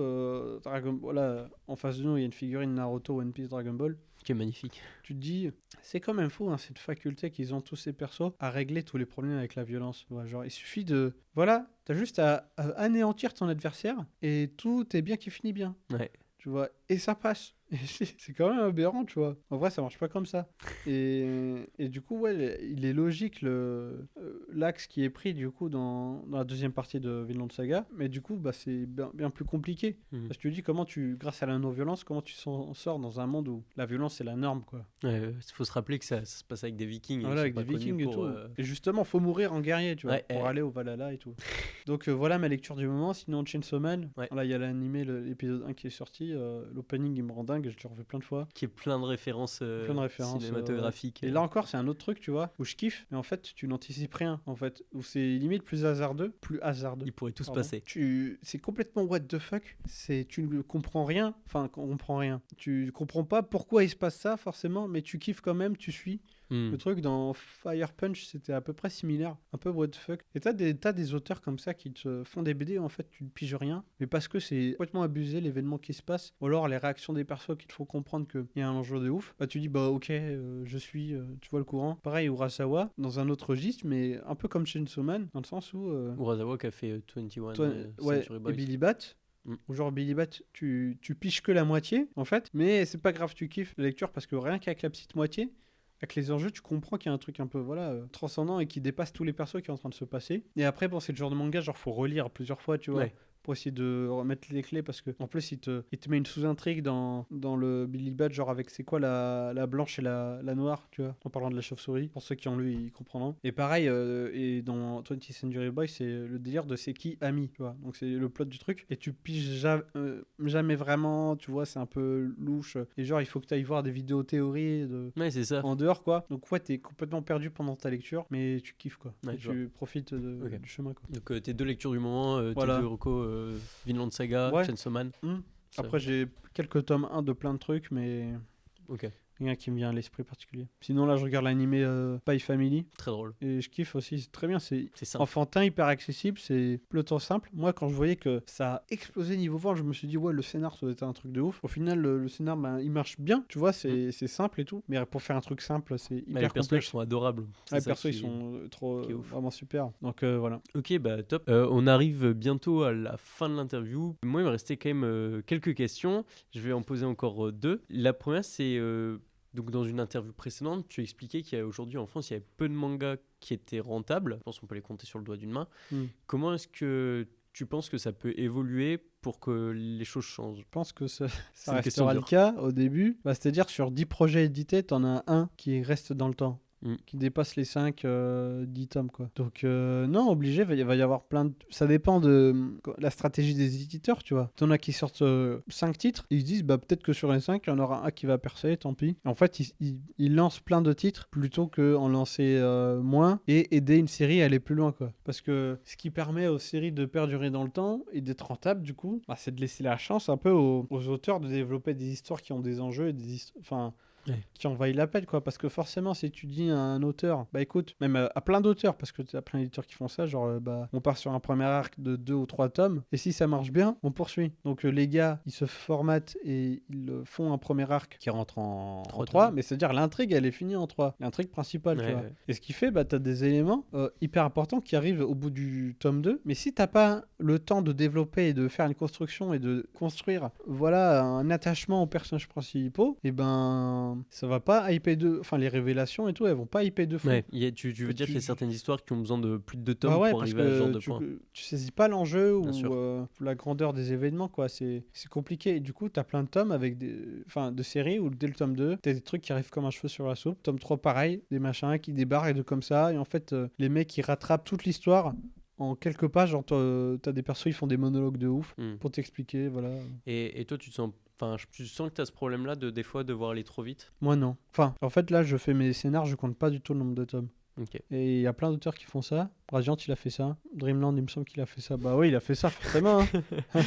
voilà, en face de nous, il y a une figurine Naruto, One Piece, Dragon Ball. Qui est magnifique. Tu te dis, c'est quand même fou, hein, cette faculté qu'ils ont tous ces persos à régler tous les problèmes avec la violence. Ouais, genre, il suffit de... Voilà, t'as juste à anéantir ton adversaire et tout est bien qui finit bien. Ouais. Tu vois, et ça passe. Et c'est quand même aberrant, tu vois. En vrai, ça marche pas comme ça. Et du coup, ouais, il est logique l'axe qui est pris du coup dans la deuxième partie de Vinland Saga. Mais du coup, bah, c'est bien plus compliqué. Mhm. Parce que tu dis grâce à la non-violence, comment tu s'en sors dans un monde où la violence c'est la norme, quoi. Ouais, faut se rappeler que ça se passe avec des Vikings. et Voilà, ils avec sont des pas connus Vikings et pour, tout. Et justement, faut mourir en guerrier, tu vois, Ouais, pour aller au Valhalla et tout. Donc voilà ma lecture du moment. Sinon, Chainsaw Man, Ouais. là il y a l'animé, l'épisode 1 qui est sorti. L'opening il me rend dingue, je l'ai revu plein de fois. Qui est plein de références, Plein de références, cinématographiques. Et là encore, c'est un autre truc, tu vois, où je kiffe, mais en fait, tu n'anticipes rien, en fait, où c'est limite plus hasardeux. il pourrait tout se Pardon. passer. C'est complètement what the fuck. Tu ne comprends rien. Enfin, on comprend rien. Tu comprends pas pourquoi il se passe ça, forcément, mais tu kiffes quand même, tu suis. Le truc dans Fire Punch, c'était à peu près similaire, un peu what the fuck. Et t'as des auteurs comme ça qui te font des BD où en fait tu ne piges rien, mais parce que c'est complètement abusé l'événement qui se passe, ou alors les réactions des persos qui te font comprendre qu'il y a un enjeu de ouf, bah tu dis bah ok, je suis, tu vois le courant. Pareil Urasawa, dans un autre registre, mais un peu comme Chainsaw Man, dans le sens où... Urasawa qui a fait 21 ouais, Century et Boys. Billy Bat. Ou genre Billy Bat, tu piges que la moitié en fait, mais c'est pas grave, tu kiffes la lecture parce que rien qu'avec la petite moitié, avec les enjeux, tu comprends qu'il y a un truc un peu transcendant et qui dépasse tous les persos qui est en train de se passer. Et après, bon, c'est le genre de manga, genre faut relire plusieurs fois, tu vois. Ouais. Pour essayer de remettre les clés parce que en plus il te met une sous-intrigue dans le Billy Bat, genre avec c'est quoi la blanche et la noire, tu vois, en parlant de la chauve-souris, pour ceux qui ont lu ils comprendront. Et pareil, et dans 20th Century Boys c'est le délire de c'est qui ami, tu vois, donc c'est le plot du truc et tu piges jamais vraiment, tu vois, c'est un peu louche et genre il faut que tu ailles voir des vidéos théories Ouais, c'est ça. en dehors quoi, donc ouais t'es complètement perdu pendant ta lecture mais tu kiffes quoi, Ouais, et tu profites du chemin quoi. Donc tes deux lectures du moment, Voilà. tes deux recos, Vinland Saga, Ouais. Chainsaw Man. Ça- Après j'ai quelques tomes 1 de plein de trucs mais Ok, rien qui me vient à l'esprit particulier. Sinon là je regarde l'animé Spy Family très drôle. et je kiffe aussi, c'est très bien, c'est C'est simple. enfantin, hyper accessible, c'est plutôt simple. Moi quand je voyais que ça a explosé niveau vente, je me suis dit ouais le scénar ça doit être un truc de ouf. Au final le scénar il marche bien, tu vois, c'est simple et tout, mais pour faire un truc simple c'est Mais les hyper personnages complexe. sont adorables. C'est Les ça persos ils qui- sont trop qui est ouf. vraiment super. Donc voilà. Ok, bah top. On arrive bientôt à la fin de l'interview. Moi, il me restait quand même quelques questions. Je vais en poser encore deux. La première, c'est donc dans une interview précédente, tu expliquais qu'aujourd'hui en France, il y avait peu de mangas qui étaient rentables. Je pense qu'on peut les compter sur le doigt d'une main. Comment est-ce que tu penses que ça peut évoluer pour que les choses changent? Je pense que ça C'est une question restera le dure. cas au début. Bah, c'est-à-dire sur 10 projets édités, t'en as un qui reste dans le temps. Qui dépasse les 5, 10 tomes quoi. Donc non, obligé, il va y avoir plein de... Ça dépend de la stratégie des éditeurs, tu vois. T'en as qui sortent 5 titres, ils se disent bah peut-être que sur les 5, il y en aura un qui va percer, tant pis. En fait, ils lancent plein de titres plutôt qu'en lancer moins et aider une série à aller plus loin quoi. Parce que ce qui permet aux séries de perdurer dans le temps et d'être rentables du coup, bah, c'est de laisser la chance un peu aux auteurs de développer des histoires qui ont des enjeux et des enfin qui envahit la peine quoi, parce que forcément si tu dis à un auteur bah écoute, même à plein d'auteurs, parce que tu as plein d'éditeurs qui font ça, genre bah on part sur un premier arc de 2 ou 3 tomes et si ça marche bien on poursuit, donc les gars ils se formatent et ils font un premier arc qui rentre en 3, mais c'est à dire l'intrigue elle est finie en 3, l'intrigue principale tu vois. Et ce qui fait bah t'as des éléments hyper importants qui arrivent au bout du tome 2, mais si t'as pas le temps de développer et de faire une construction et de construire voilà un attachement aux personnages principaux, et ben ça va pas hyper enfin les révélations et tout, elles vont pas hyper de fou. Ouais, tu veux dire qu'il y a certaines histoires qui ont besoin de plus de 2 tomes ouais, pour arriver à ce genre de point. Tu saisis pas l'enjeu ou sûr. la grandeur des événements quoi, c'est compliqué et du coup t'as plein de tomes avec de séries où dès le tome 2 t'as des trucs qui arrivent comme un cheveu sur la soupe, tome 3 pareil, des machins qui débarquent et de comme ça, et en fait les mecs ils rattrapent toute l'histoire en quelques pages, genre t'as des persos ils font des monologues de ouf pour t'expliquer, voilà. Et toi tu sens que tu as ce problème-là de des fois devoir aller trop vite? Moi non. Enfin, en fait là je fais mes scénars, je compte pas du tout le nombre de tomes. Okay. Et il y a plein d'auteurs qui font ça. Radiant, il a fait ça. Dreamland, il me semble qu'il a fait ça. Bah oui, il a fait ça, forcément. Hein.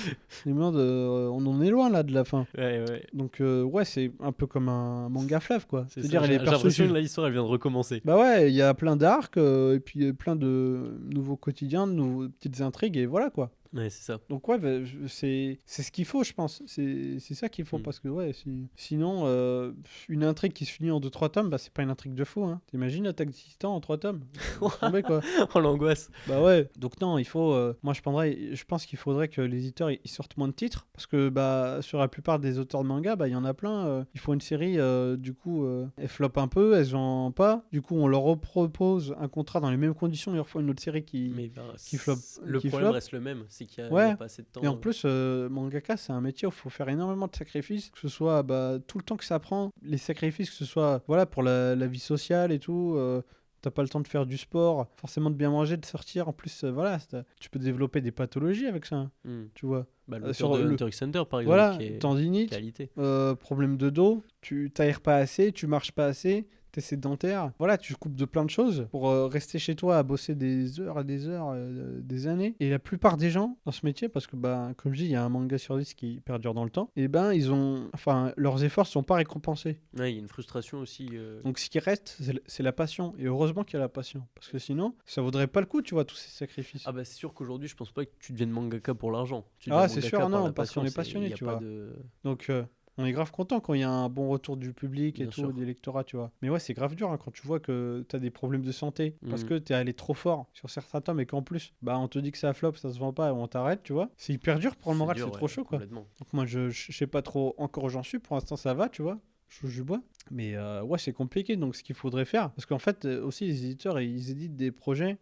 Dreamland, on en est loin là de la fin. Ouais. Donc, ouais, c'est un peu comme un manga fleuve, quoi. C'est-à-dire, j'ai l'impression que l'histoire, elle vient de recommencer. Bah ouais, il y a plein d'arcs, et puis plein de nouveaux quotidiens, de nouvelles petites intrigues, et voilà, quoi. Ouais, c'est ça. Donc ouais, bah, c'est ce qu'il faut, je pense. C'est ça qu'il faut, parce que ouais, sinon, une intrigue qui se finit en 2-3 tomes, bah c'est pas une intrigue de fou. Hein. T'imagines Attaque des Titans en 3 tomes? Tomber, quoi. Oh l'angoisse. Bah ouais. Donc non, il faut. Moi, je pense qu'il faudrait que les éditeurs ils sortent moins de titres, parce que bah sur la plupart des auteurs de manga, bah il y en a plein. Ils font une série, du coup, elles flopent un peu, elles en pas. Du coup, on leur repropose un contrat dans les mêmes conditions, ils refont une autre série qui floppe. Le problème reste le même, c'est qu'il y a pas assez de temps. Et en plus, mangaka, c'est un métier où il faut faire énormément de sacrifices, que ce soit tout le temps que ça prend, les sacrifices, que ce soit voilà, pour la vie sociale et tout. T'as pas le temps de faire du sport, forcément de bien manger, de sortir. En plus, voilà, tu peux développer des pathologies avec ça, tu vois. Bah, sur de Hunter x Hunter, par exemple, voilà, qui est tendinite, qualité. Problème de dos, tu t'aères pas assez, tu marches pas assez, t'es sédentaire. Voilà, tu coupes de plein de choses pour rester chez toi à bosser des heures et des heures, des années. Et la plupart des gens dans ce métier, parce que comme je dis, il y a un manga sur 10 qui perdure dans le temps, et leurs efforts sont pas récompensés. Ouais, il y a une frustration aussi. Donc ce qui reste, c'est la passion. Et heureusement qu'il y a la passion. Parce que sinon, ça vaudrait pas le coup, tu vois, tous ces sacrifices. Ah bah c'est sûr qu'aujourd'hui, je pense pas que tu deviennes mangaka pour l'argent. Tu Ah, deviens c'est mangaka sûr, par non, la parce qu'on passion, est passionné, y a tu pas vois. de... Donc on est grave content quand il y a un bon retour du public et Bien tout, sûr. des lectorats, tu vois. Mais ouais, c'est grave dur hein, quand tu vois que t'as des problèmes de santé parce que t'es allé trop fort sur certains tomes et qu'en plus, on te dit que ça flop, ça se vend pas et on t'arrête, tu vois. C'est hyper dur pour le moral, dur, c'est trop chaud, quoi. complètement. Donc moi, je sais pas trop encore où j'en suis. Pour l'instant, ça va, tu vois. Je touche du bois. Mais ouais, c'est compliqué. Donc, ce qu'il faudrait faire, parce qu'en fait, aussi, les éditeurs, ils éditent des projets,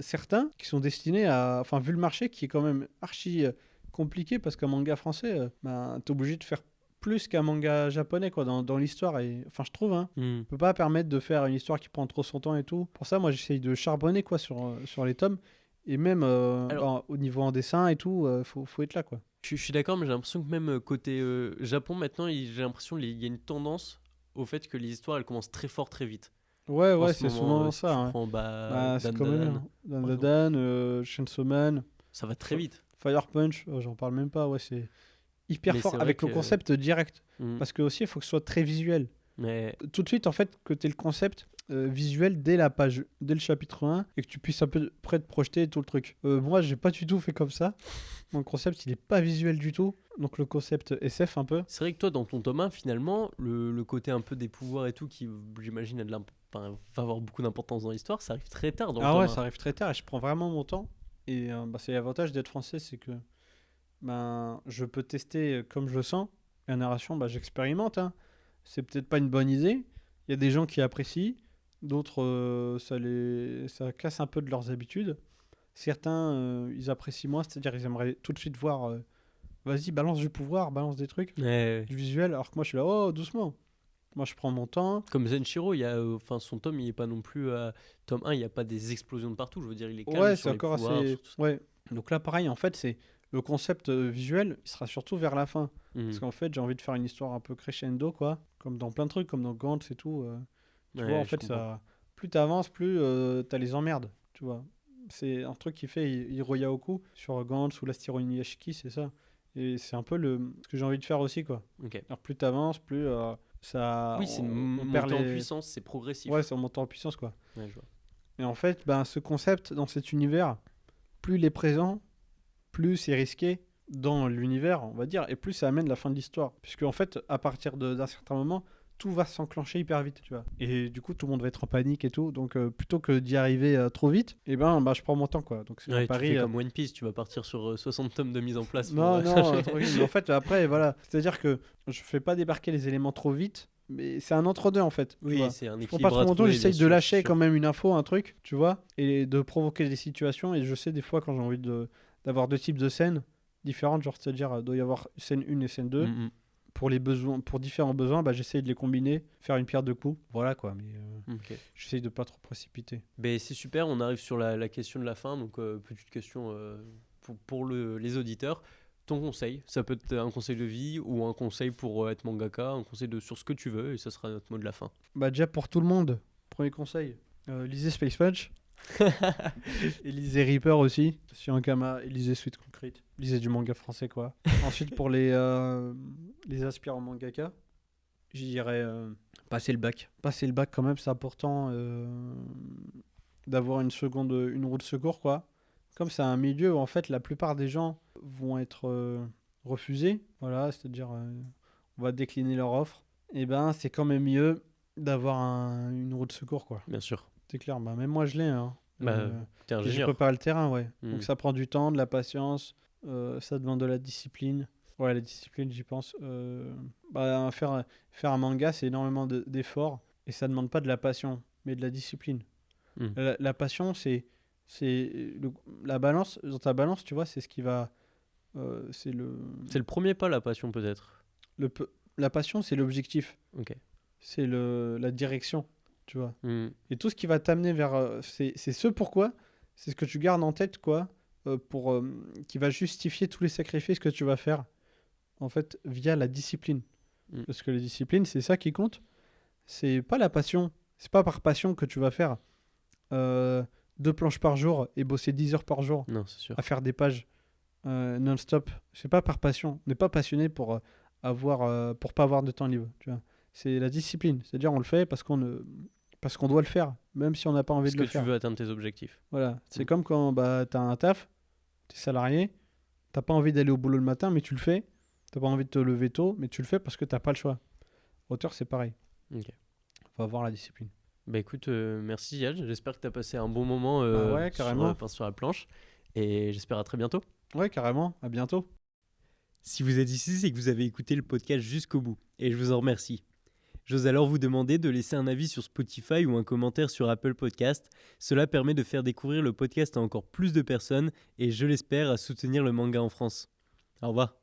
certains qui sont destinés à. Enfin, vu le marché qui est quand même archi compliqué, parce qu'un manga français, t'es obligé de faire plus qu'un manga japonais, quoi, dans l'histoire. Et enfin, je trouve, hein. On peut pas permettre de faire une histoire qui prend trop son temps et tout. Pour ça, moi, j'essaye de charbonner, quoi, sur les tomes. Et même au niveau en dessin et tout, faut être là, quoi. Je suis d'accord, mais j'ai l'impression que même côté Japon, maintenant, j'ai l'impression qu'il y a une tendance au fait que les histoires, elles commencent très fort, très vite. Ouais, En ouais, ce c'est moment, souvent si ça. tu Hein. prends C'est Dan quand même Dan, Dan par Dan, Chainsaw Man, ça va très vite. Fire Punch, j'en parle même pas, ouais, c'est hyper Mais fort c'est vrai avec le que- concept direct. Mm. Parce que aussi, il faut que ce soit très visuel. Mais Tout de suite, en fait, que tu aies le concept visuel dès la page, dès le chapitre 1, et que tu puisses à peu près te projeter tout le truc. Moi, j'ai pas du tout fait comme ça. Mon concept, il est pas visuel du tout. Donc le concept SF un peu. c'est vrai que toi, dans ton tome 1, finalement, le côté un peu des pouvoirs et tout, qui, j'imagine, va avoir beaucoup d'importance dans l'histoire, ça arrive très tard dans le Ah tome ouais, 1. ça arrive très tard et je prends vraiment mon temps. Et c'est l'avantage d'être français, c'est que je peux tester comme je le sens. La narration, j'expérimente. Hein. C'est peut-être pas une bonne idée. Il y a des gens qui apprécient, d'autres ça casse un peu de leurs habitudes. Certains ils apprécient moins, c'est-à-dire ils aimeraient tout de suite voir vas-y, balance du pouvoir, balance des trucs, Ouais. du visuel, alors que moi je suis là, oh doucement. Moi je prends mon temps. Comme Zenshiro, son tome, il est pas non plus. Tome 1, il n'y a pas des explosions de partout. Je veux dire, il est calme Ouais, sur c'est les encore pouvoirs. assez. Sur tout ça. Ouais. Donc là, pareil, en fait, c'est le concept visuel, il sera surtout vers la fin. Mhm. Parce qu'en fait, j'ai envie de faire une histoire un peu crescendo, quoi. Comme dans plein de trucs, comme dans Gantz et tout. Tu Ouais, vois, en je fait, comprends. plus t'avances, plus t'as les emmerdes, tu vois. C'est un truc qui fait Hiroyaoku sur Gantz ou l'Astiro Inuyashiki, c'est ça. Et c'est un peu ce que j'ai envie de faire aussi, quoi. Ok. Alors, plus t'avances, plus ça. Oui, c'est une on perd montée en les- puissance, c'est progressif. Ouais, ça monte en puissance, quoi. Ouais, je vois. Et en fait, ce concept dans cet univers, plus il est présent, plus c'est risqué dans l'univers, on va dire, et plus ça amène la fin de l'histoire. Puisque en fait, à partir d'un certain moment, tout va s'enclencher hyper vite, tu vois. Et du coup, tout le monde va être en panique et tout. Donc, plutôt que d'y arriver trop vite, je prends mon temps, quoi. Donc, c'est Ouais, un tu pari. fais comme One Piece, tu vas partir sur 60 tomes de mise en place. Non, non, tranquille. Mais en fait, après, voilà. C'est-à-dire que je fais pas débarquer les éléments trop vite, mais c'est un entre-deux, en fait. tu Oui, vois. c'est un Je prends équilibre pas trop à mon temps, trouver, j'essaye bien de sûr, lâcher c'est sûr. quand même une info, un truc, tu vois, et de provoquer des situations. Et je sais des fois quand j'ai envie d'avoir deux types de scènes différentes, genre c'est-à-dire il doit y avoir scène 1 et scène 2. Mhm. Pour les besoins, pour différents besoins, j'essaye de les combiner, faire une pierre deux coups. Voilà quoi, mais Ok. j'essaye de pas trop précipiter. Ben, c'est super, on arrive sur la question de la fin. Donc, petite question pour les auditeurs. Ton conseil, ça peut être un conseil de vie ou un conseil pour être mangaka, un conseil sur ce que tu veux, et ça sera notre mot de la fin. Déjà pour tout le monde, premier conseil, lisez Space Punch. Et lisez Reaper aussi, sur un Kama, et lisez Sweet Concrete. Lisez du manga français quoi. Ensuite pour les aspirants mangaka, je dirais passer le bac. Passer le bac quand même, c'est important d'avoir une roue de secours quoi. Comme c'est un milieu où en fait la plupart des gens vont être refusés, voilà, c'est-à-dire on va décliner leur offre. Et c'est quand même mieux d'avoir une roue de secours quoi. Bien sûr. C'est clair, même moi je l'ai. Hein. T'es Et je ingénieur. prépare le terrain, ouais. Mm. Donc ça prend du temps, de la patience, ça demande de la discipline. Ouais, la discipline, j'y pense. Faire un manga, c'est énormément d'efforts et ça demande pas de la passion, mais de la discipline. Mm. La passion, la balance. Dans ta balance, tu vois, c'est ce qui va. C'est le premier pas, la passion, peut-être. la passion, c'est l'objectif. Ok. C'est la direction, tu vois. Mm. Et tout ce qui va t'amener vers... c'est ce pourquoi, c'est ce que tu gardes en tête, quoi, qui va justifier tous les sacrifices que tu vas faire, en fait, via la discipline. Mm. Parce que la discipline, c'est ça qui compte. C'est pas la passion. C'est pas par passion que tu vas faire 2 planches par jour et bosser 10 heures par jour Non, c'est sûr. à faire des pages non-stop. C'est pas par passion. On n'est pas passionné pour pas avoir de temps libre. Tu vois. C'est la discipline. C'est-à-dire on le fait parce qu'on doit le faire, même si on n'a pas envie Parce de que le tu faire. veux atteindre tes objectifs. Voilà. C'est Mm. comme quand tu as un taf, tu es salarié, t'as pas envie d'aller au boulot le matin, mais tu le fais. T'as pas envie de te lever tôt, mais tu le fais parce que t'as pas le choix. Auteur, c'est pareil. Ok. Faut avoir la discipline. Bah écoute, merci Yad, j'espère que tu as passé un bon moment Bah ouais, sur carrément. Pain sur la planche et j'espère à très bientôt. Ouais, carrément. À bientôt. Si vous êtes ici, c'est que vous avez écouté le podcast jusqu'au bout et je vous en remercie. J'ose alors vous demander de laisser un avis sur Spotify ou un commentaire sur Apple Podcast. Cela permet de faire découvrir le podcast à encore plus de personnes et je l'espère à soutenir le manga en France. Au revoir.